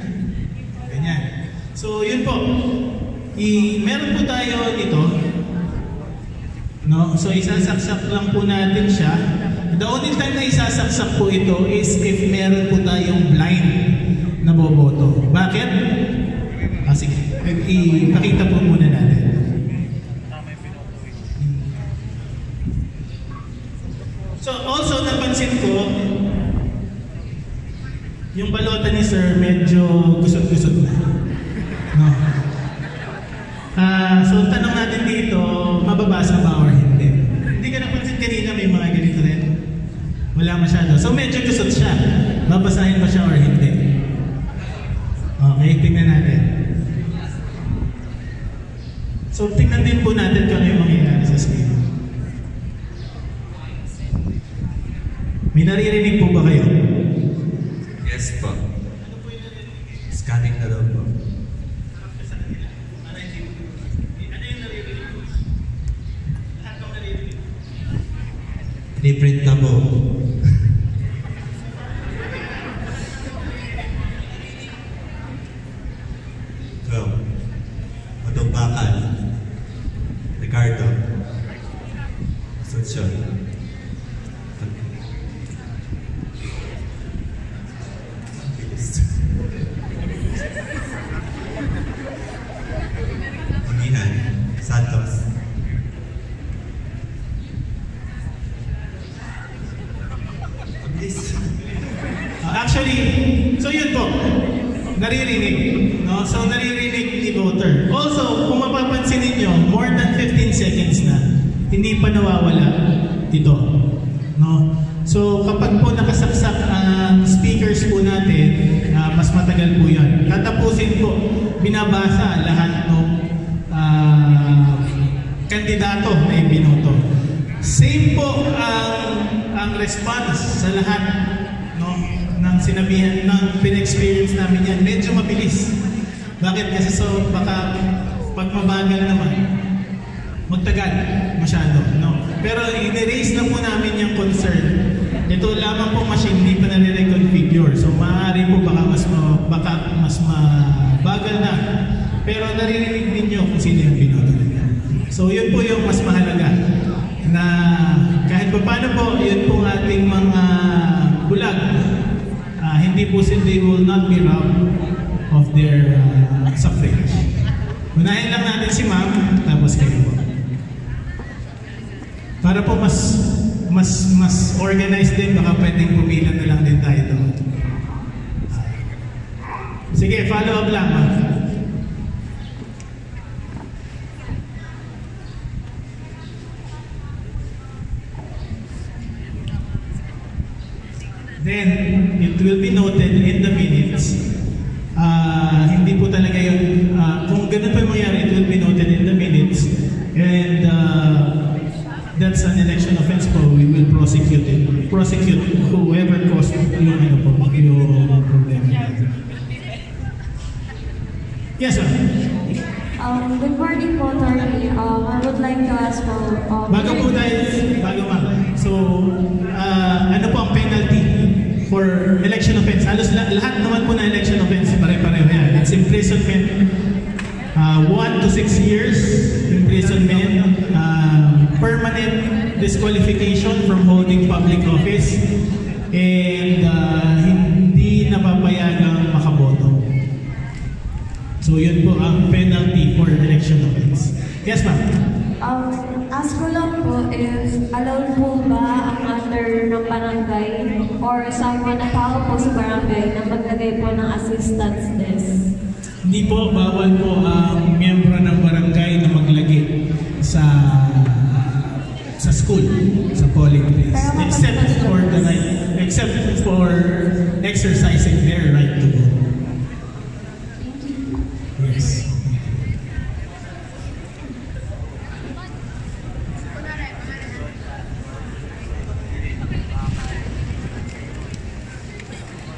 Ganyan. So, yun po. Meron po tayo dito. No? So, isasaksak lang po natin siya. The only time na isasaksak po ito is if meron po tayong blind na boboto. Bakit? Sige. Ipakita po muna natin. So, also napansin ko, yung balota ni Sir medyo gusot-gusot na. No? So, tanong natin dito, mababasa ba or hindi? Hindi ka napansin kanina may mga ganito rin? Wala masyado. So, medyo gusot siya. Babasahin ba siya or hindi? Okay, tingnan natin. So, tingnan din po natin kung ano yung mangyayari sa screen. May naririnig po ba kayo? Yes po. Scanning na daw po. Reprint na po. So, Otong Bakal, Ricardo, Asuncion. Unihan, Santos. Actually, so yun po, naririnig. No? So naririnig ni voter. Also, kung mapapansin ninyo, more than 15 seconds na, hindi pa nawawala ito. No? So kapag po nakasaksak ang speakers po natin, mas matagal po yan. Katapusin po, binabasa lahat ng kandidato na ibinoto. Same po ang response sa lahat ng sinabihan, ng pin-experience namin yan. Medyo mabilis. Bakit? Kasi so baka pag mabagal naman, magtagal masyado. No? Pero i-erase na po namin yung concern. Ito lamang po machine, hindi pa nare-reconfigure. So maaari po baka mas mabagal na. Pero naririnig ninyo kung sino yung binoto nila. So yun po yung mas mahalaga. Na kahit pa paano po, yun po ating mga bulag. Hindi po they will not be robbed of their suffrage. Unahin lang natin si ma'am, tapos kayo po. Para po mas organized din, baka pwedeng pumila na lang din tayo doon. Sige, follow up lang ma'am. Then, it will be noted in the minutes. Hindi po talaga yun, kung ganun po yung mangyari, it will be noted in the minutes. And that's an election offense po, we will prosecute it. Prosecute whoever caused yung problem. Yes, sir. Good morning po, Attorney. I would like to ask po... bago ma'am. So, ano po ang penalty for election offense? Halos lahat naman po na election offense, pare-pareho yan. It's imprisonment, 1 to 6 years imprisonment, permanent disqualification from holding public office, and hindi napapayagang makaboto. So yun po ang penalty for election offense. Yes, ma'am. Ask ko lang po if allowed po ba ang under ng barangay or sa mga tao po sa barangay na maglagay po ng assistance desk? Hindi po, bawal po ang miyembro ng barangay na maglagay sa school, sa polling place. Except for exercising their right to vote. Yes.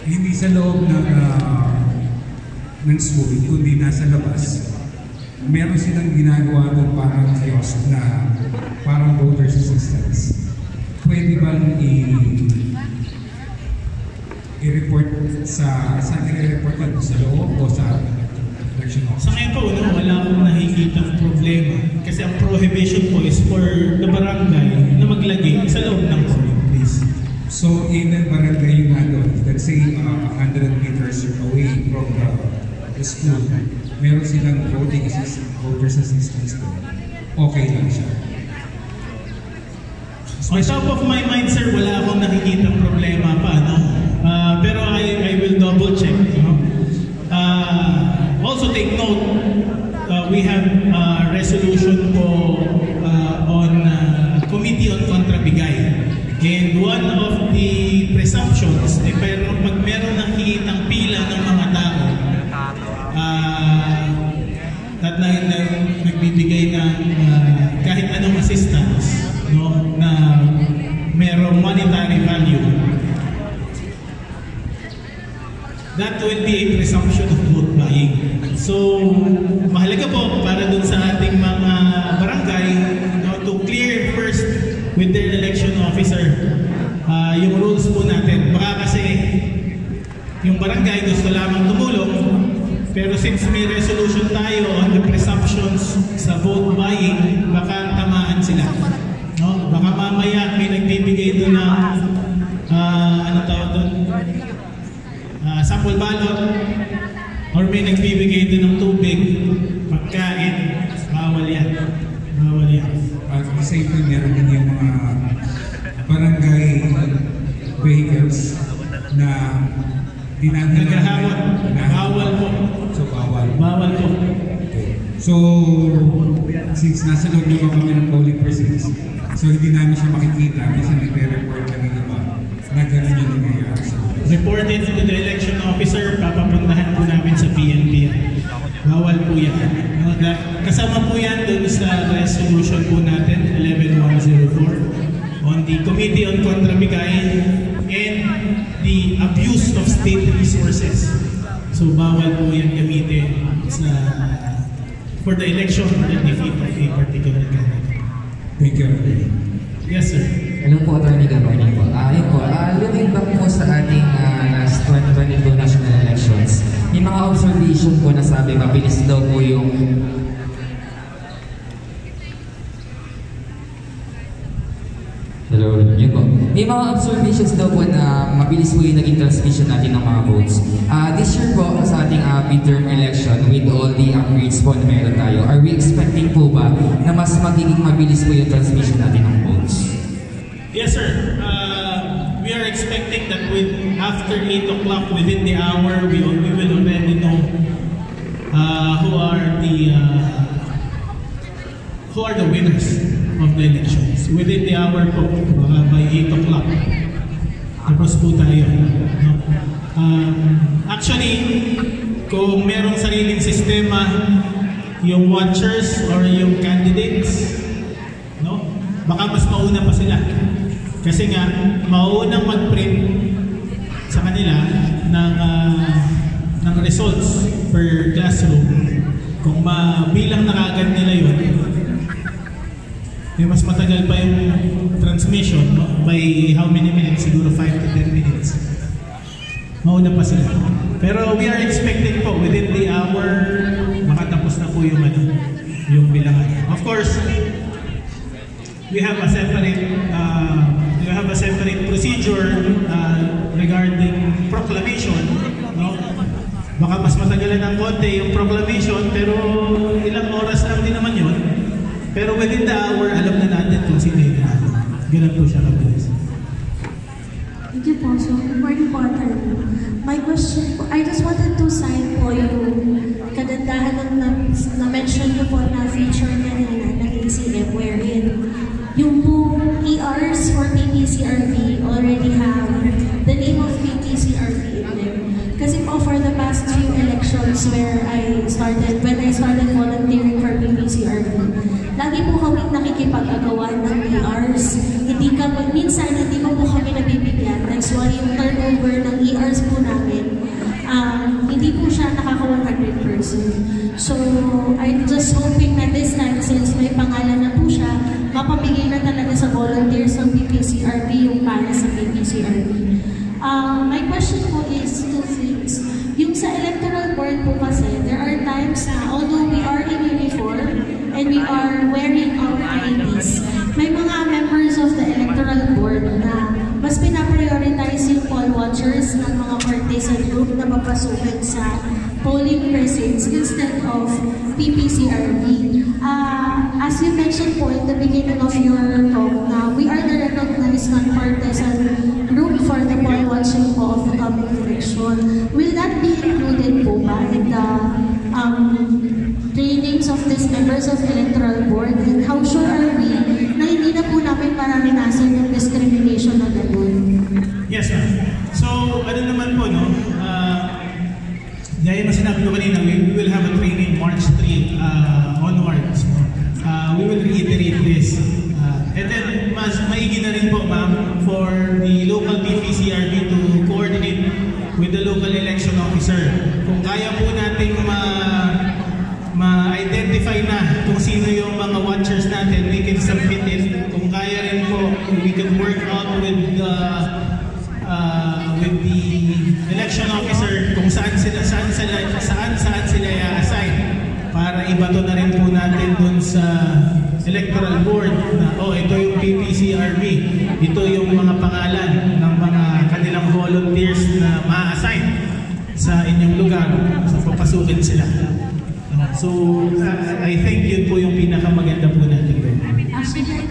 Hindi sa loob ng school, kundi nasa labas. Meron silang ginagawa doon parang kiosk na parang voters assistance. Pwede bang i-report saan nire-report yan? Sa loob o sa election office? Sa ngayon po, wala akong nakikitang problema. Kasi ang prohibition po is for the barangay na maglagay sa loob ng polling place. So, in a barangay yung nandun, let's say 100 meters away from the school, meron silang voters assistance doon. Okay lang siya. On top of my mind, sir, wala akong nakikitang problema pa, no? Pero I will double check, no? Also take note, we have a resolution po on Committee on Kontrabigay. And one of the presumptions, pag meron nakikitang pila ng mga tao at nagbibigay ng kahit anong assistance, no, na merong monetary value, that will be a presumption of vote buying. So, mahalaga po para dun sa ating mga barangay, to clear first with their election officer yung rules po natin. Baka kasi yung barangay gusto lamang tumulong, pero since may resolution tayo on the presumptions sa vote buying, baka tamaan sila. No? Baka mamaya may nagbibigay doon ng ano tawag doon? Sample ballot, or may nagbibigay doon ng tubig, pagkain, bawal yan. Bawal yan. At isa ito, meron din yung mga barangay vehicles na naghahawan. Bawal po. So, bawal. Bawal po. Okay. So, since nasa loob naman kami ng polling precincts, so hindi namin siya makikita, kasi nagre-report kami iba na gano'n yung nangyayari sa reported to the election officer, papapuntahan po namin sa PNP. Bawal po yan. Kasama po yan doon sa resolution po natin, 11104, on the Committee on Contrabigay and the abuse of state resources. So bawal po yan gamitin for the election or the defeat of a particular candidate. Thank you. Yes, sir. Hello po, Attorney. Good morning po. Yun po, looking back po sa ating last 2022 national elections, may mga observation po na sabi, mabilis daw po yung yun po. May mga observations daw po na mabilis po yung naging transmission natin ng mga votes. This year po, sa ating midterm election, with all the upgrades po na meron tayo, are we expecting po ba na mas magiging mabilis po yung transmission natin ng votes? Yes, sir. We are expecting that after 8 o'clock, within the hour, we will already know who are the winners of the elections. Within the hour po, by 8 o'clock, tapos po tayo. No? Actually, kung merong sariling sistema, yung watchers or yung candidates, no? Baka mas mauna pa sila. Kasi nga, maunang mag-print sa kanila ng results per classroom. Kung mabilang na kagad nila yun, mas matagal pa yung transmission, no? By how many minutes? Siguro 5 to 10 minutes. Mauna pa sila. Pero we are expecting po, within the hour, makatapos na po yung bilangan. Of course, we have a separate procedure regarding proclamation. No? Baka mas matagalan ng konti yung proclamation, pero ilang oras lang din naman yun. Pero within the hour, alam na natin kung sino yung nanalo. Ganun po siya kabilis. Thank you po. So, good morning po, Attorney. My question po, I just wanted to sign po yung kagandahan na-mention niyo po na feature kanina ng ACM wherein yung po ERs for PPCRV already have the name of PPCRV in them. Kasi po for the past few elections when I started volunteering for PPCRV, lagi po kami nakikipag-agawan ng ERs. Minsan hindi po kami nabibigyan. That's why yung turnover ng ERs po namin, hindi po siya nakaka-100%. So, I'm just hoping na this time, since may pangalan na po siya, mapamigay na talaga sa volunteers ng PPCRV yung para sa PPCRV. My question po is two things. Yung sa electoral board po kasi, there are times na although we are in uniform and we are wearing our IDs, may mga members of the electoral board na mas pinaprioritize yung poll watchers ng mga partisan group na papasukin sa polling precincts instead of PPCRV. As you mentioned po in the beginning of your talk, na we are the recognized non-partisan group for the poll watching po of the coming election. Will that be included po ba in the trainings of these members of electoral board? And how sure are we na hindi na po namin mararanasan yung discrimination na gano'n? Yes, ma'am. So, ano naman po, no? Gaya na sinabi ko kanina, we will have a training March 3 onwards. No? We will reiterate this. And then, mas maigi na rin po, ma'am, for the local PPCRV to coordinate with the local election officer officer. Kung kaya po nating ma-identify na kung sino yung mga watchers natin, we can submit it. Kung kaya rin po, we can work out with the election officer kung saan sila i-assign para ibato na rin po natin dun sa electoral board na ito yung PPCRB, ito yung mga pangalan ng mga kanilang volunteers na ma-assign sa inyong lugar, so papasukin sila. So I think yun po yung pinakamaganda po natin doon. Actually,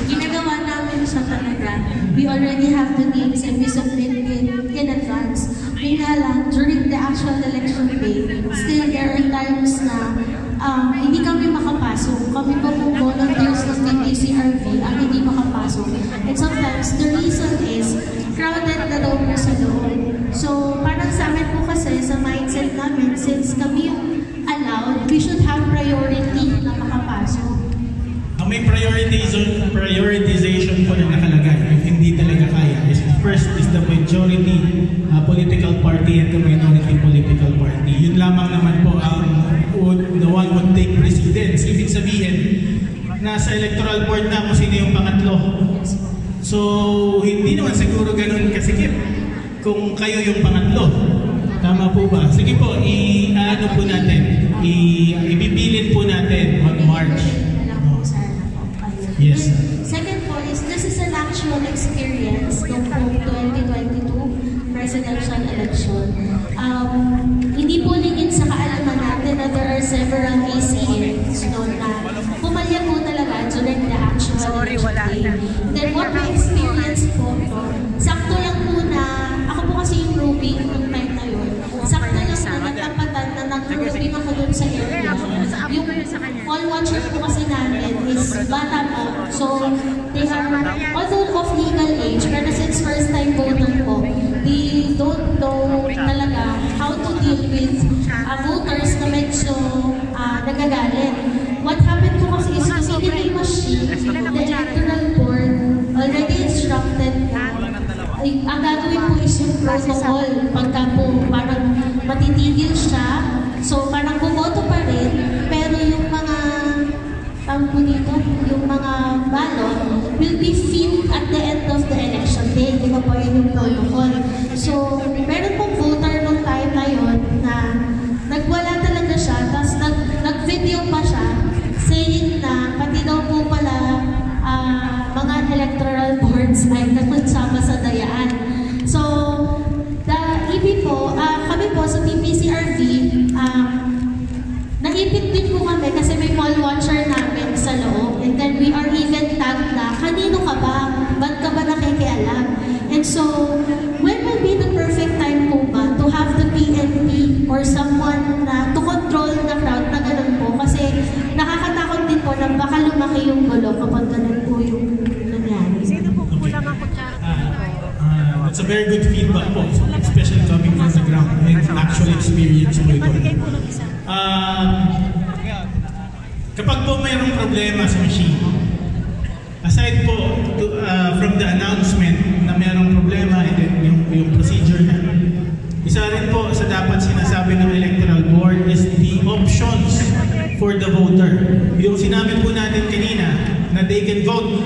ginagawa namin siya talaga. We already have the names and we submit it in advance. Kaya lang, during the actual election day, still there are times na hindi kami makapasok. Kami pa po volunteers ng PPCRV ang hindi makapasok. And sometimes, the reason is, crowded na daw po sa loob. So, parang sa amin po kasi, sa mindset namin, since kami yung allowed, we should have priority na makapasok. May prioritization po na nakalagay. If hindi talaga kaya, first is the majority political party and the minority political party. Yun lamang naman po ang the one would take precedence. Ibig sabihin, nasa electoral board na kung sino yung pangatlo. So, hindi naman siguro ganun kasikip kung kayo yung pangatlo. Tama po ba? Sige po, i-ano po natin, ibibilin po natin on March. Yes. Second point is, this is an actual experience ng 2022 presidential election. Hindi po lingid sa kaalaman natin na there are several ACNs na pumalya po talaga during the actual election day. Then what we experienced po, sakto lang po na, ako po kasi yung roving ng time na yun, sakto lang na natapatan na nag-roving ako dun sa area. Yung all watcher po kasi namin is bata po. So, they are, although of legal age, pero since first time voter po, they don't know talaga how to deal with voters na medyo nagagalit. What happened po kasi is yung CDT machine, the electoral board already instructed po. Ang gagawin po is yung protocol. Pagka po parang matitigil siya, so parang bumoto pa rin, pero yung mga yung mga ballot will be filled at the end of the election day. Di ba po yun yung protocol? So, meron pong voter nung time na yun na nagwala talaga siya, tapos nag-video pa siya saying na pati daw po pala mga electoral boards ay nagsama sa dayaan. So, the EB po, kami po sa PPCRV, naipit din po kami kasi may poll watcher namin sa loob. And then we are even tagged na, kanino ka ba? Ba't ka ba nakikialam? And so, when will be the perfect time po ba to have the PNP or someone na to control the crowd na ganun po? Kasi nakakatakot din po na baka lumaki yung gulo kapag ganun po yung nangyari. Sino po kulang ang kutsara? That's a very good feedback po, especially coming from the ground and actual experience po ito. Kapag po mayroong problema sa machine, aside po from the announcement na mayroong problema and then yung procedure na, isa rin po sa dapat sinasabi ng electoral board is the options for the voter. Yung sinabi po natin kanina na they can vote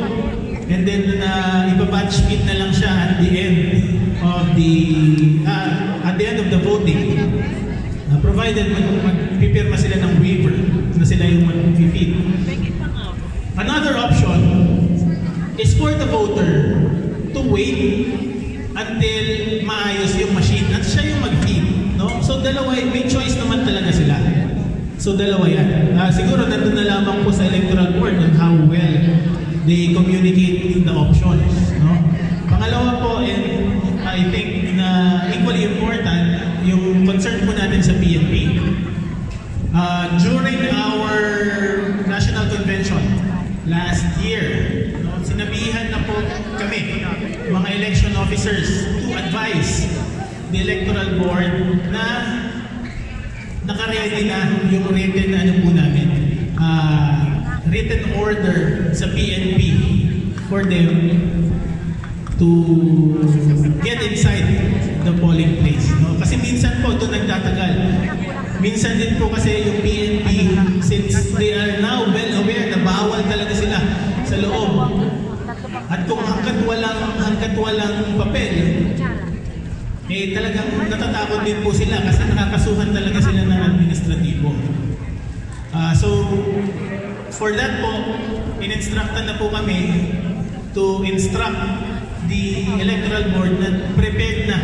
and then iba-batch feed na lang siya at the end of the voting. Provided magpipirma sila ng waiver na sila yung mag-feed. Another option is for the voter to wait until maayos yung machine at siya yung mag-feed. No? So dalawa, may choice naman talaga sila. So dalawa yan. Siguro nandun na lamang po sa electoral board on how well they communicate the options. No? Pangalawa po, and I think na equally important, yung concern po natin sa PNP. During our national convention last year, sinabihan na po kami, mga election officers, to advise the electoral board na naka-ready na yung written po namin, written order sa PNP for them to get inside the polling place. No? minsan din po kasi yung PNP, since they are now well aware na bawal talaga sila sa loob. At kung hanggat walang papel, eh talagang natatakot din po sila kasi nakakasuhan talaga sila ng administratibo. So, for that po, in-instructan na po kami to instruct the electoral board na prepared na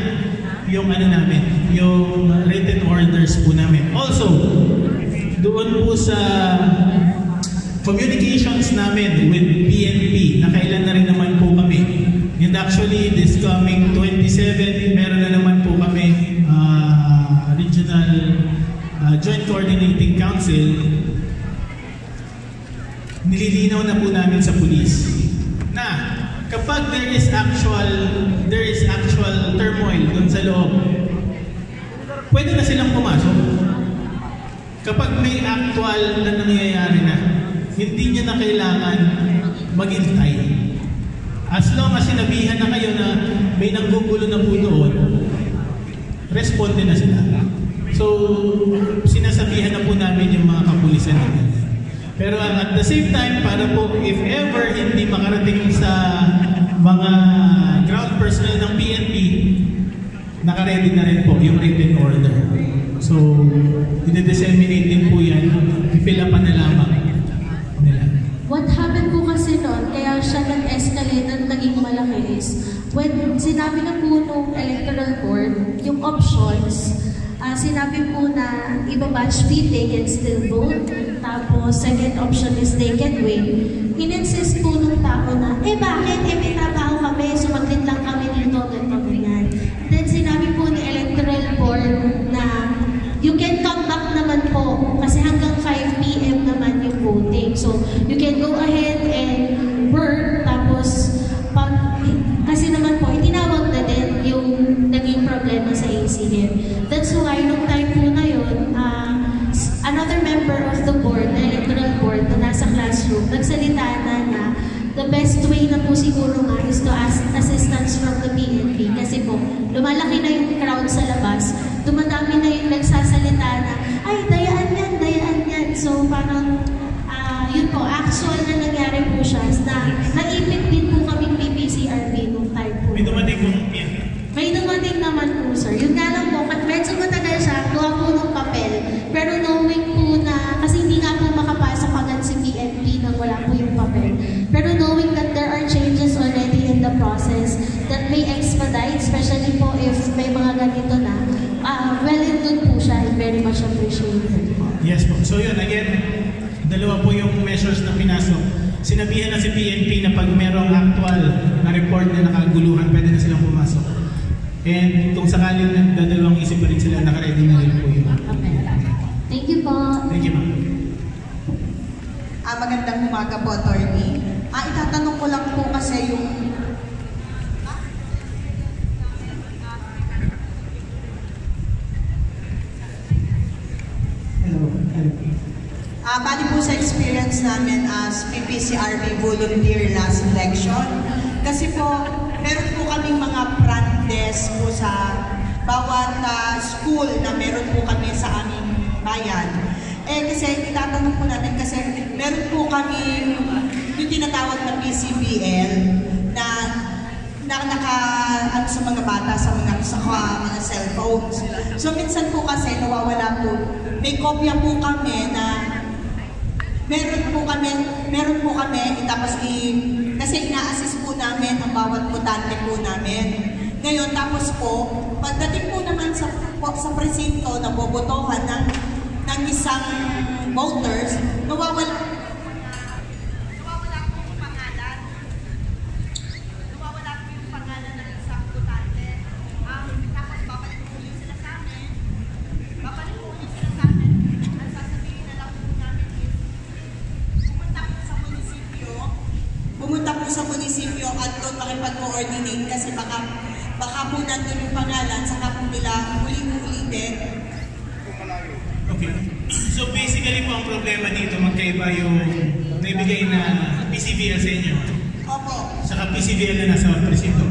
yung namin, yung written orders po namin. Also, doon po sa communications namin with PNP, nakailan na rin naman po kami. And actually, this coming 27, meron na naman po kami Regional Joint Coordinating Council. Nililinaw na po namin sa police na kapag there is actual turmoil doon sa loob, pwede na silang pumasok. Kapag may actual na nangyayari na, hindi niya na kailangan maghintay. As long as sinabihan na kayo na may nanggugulo na po doon, responde na sila. So, sinasabihan na po namin yung mga kapulisan natin. Pero at the same time, para po if ever hindi makarating sa mga ground personnel ng PNP, naka-ready na rin po yung written order. So, i-disseminate din po yan, i-fill up na lamang nila. What happened po kasi noon, kaya siya nag-escalate at naging malaki is, when sinabi na po nung electoral board, yung options, sinabi po na iba-batch B, they can still vote. Tapos, second option is they can wait. In-insist po nung tao na, bakit? May trabaho kami, sumaglit lang kami dito, ganyan. Then, sinabi po ni electoral board na you can come back naman po kasi hanggang 5 p.m. naman yung voting. So, you can go ahead and work. Tapos, kasi naman po, itinawag na din yung naging problema sa ACM. That's why, nung time po na yun, another member of the board, the electoral board, na nasa classroom, nagsalita na the best way na po siguro nga is to ask assistance from the PNP. Kasi po, lumalaki na yung crowd sa labas, dumadami na yung nagsasalita na, ay, dayaan yan. So, parang, yun po, actual na nangyari po siya, na naipit din po kaming PPCRB nung time po. May dumating po ng PNP? May dumating naman po, sir. Yun nga lang po, medyo matagal siya, gawa po ng papel. Pero knowing po na, kasi hindi nga po makapasok agad si PNP nang wala po yung papel. Pero knowing that there are changes already in the process that may expedite, especially po if may mga ganito na, well and good po siya and very much appreciated po. Yes po. So yun, again, dalawa po yung measures na pinasok. Sinabihan na si PNP na pag merong actual na report na nakaguluhan, pwede na silang pumasok. And kung sakaling dadalawang isip pa rin sila, nakaready na rin po yun. Thank you po. Thank you, ma'am. Magandang umaga po, attorney. Itatanong ko lang po kasi yung... Bali po sa experience namin as PPCRB volunteer last election. Kasi po, meron po kaming mga front desk po sa bawat school na meron po kami sa aming bayan. Kasi itatanong po natin kasi meron po kami yung tinatawag na PCBL na naka sa mga bata sa mga cellphones. So minsan po kasi nawawala po. May kopya po kami na meron po kami tapos kasi ina-assist po namin ang bawat botante po namin. Ngayon tapos po pagdating po naman sa presinto na bobotohan ng isang voters, nawawala po yung pangalan. Nawawala po yung pangalan ng isang botante. Tapos babalik po ulit sila sa amin. Ang sasabihin na lang po namin is pumunta po sa munisipyo at doon makipag-coordinate kasi baka po nandun yung pangalan saka po nila ulit-ulitin. Okay. So basically po ang problema dito, magkaiba yung naibigay na PCBL sa inyo. Opo. Saka PCBL na nasa presinto.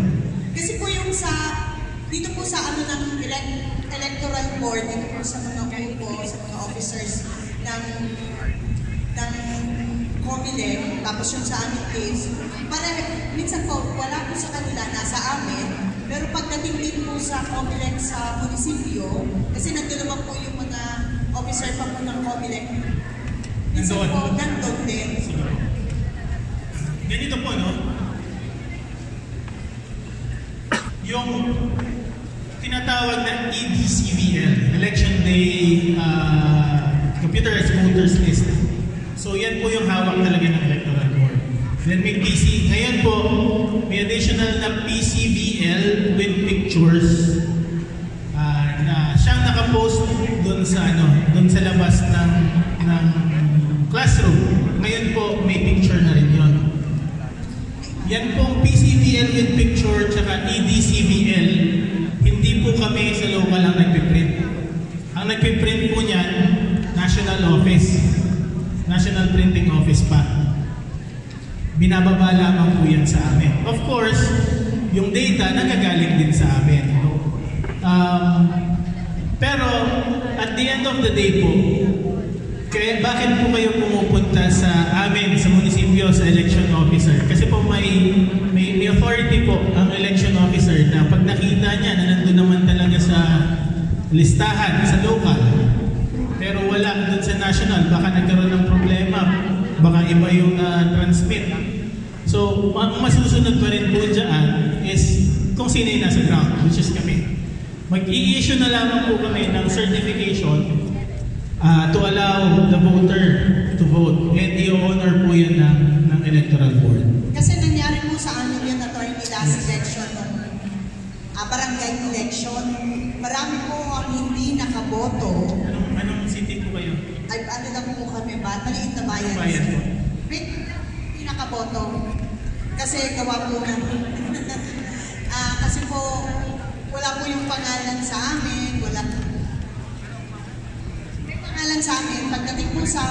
Kasi po yung sa dito po sa ano ng electoral board, dito po sa mga grupo, sa mga officers ng COMELEC, tapos yung sa aming case, para minsan po, wala po sa kanila, nasa amin, pero pagdating din po sa COMELEC sa munisipyo, kasi nandun naman po yung mga officer pa po ng COMELEC, minsan po, nandun din. Ganito po, no? Yung tinatawag na EDCVL, Election Day Computerized Voters List. So yan po yung hawak talaga ng Electoral Board. Then may PC, ngayon po, may additional na PCVL with pictures na siyang nakapost doon sa labas ng classroom. Ngayon po, may picture na rin yun. Yan pong PCVL with picture tsaka EDCVL, hindi po kami sa local ang nagpiprint. Ang nagpiprint po niyan, National Office. National Printing Office pa. Binababa lamang po yan sa amin. Of course, yung data nagagaling din sa amin. Pero at the end of the day po, kaya bakit po kayo pumupunta sa amin, sa munisipyo, sa election officer? Kasi po may authority po ang election officer na pag nakita niya na nandun naman talaga sa listahan, sa local, pero wala dun sa national, baka nagkaroon ng problema, baka iba yung transmit. So, ang masusunod pa rin po dyan is kung sino yung nasa ground, which is kami. Mag-i-issue na lamang po kami ng certification to allow the voter to vote. And i-honor po yan ng Electoral Board. Kasi nangyari po sa amin yun, attorney, last election, barangay election. Marami po ang hindi nakaboto. Anong city po kayo? Ay, ano lang po kami ba? Maliit na bayan. Bayan po. Hindi nakaboto. Kasi gawa po na. Kasi po, wala po yung pangalan sa amin. Wala po. May pangalan sa amin. Pagdating po sa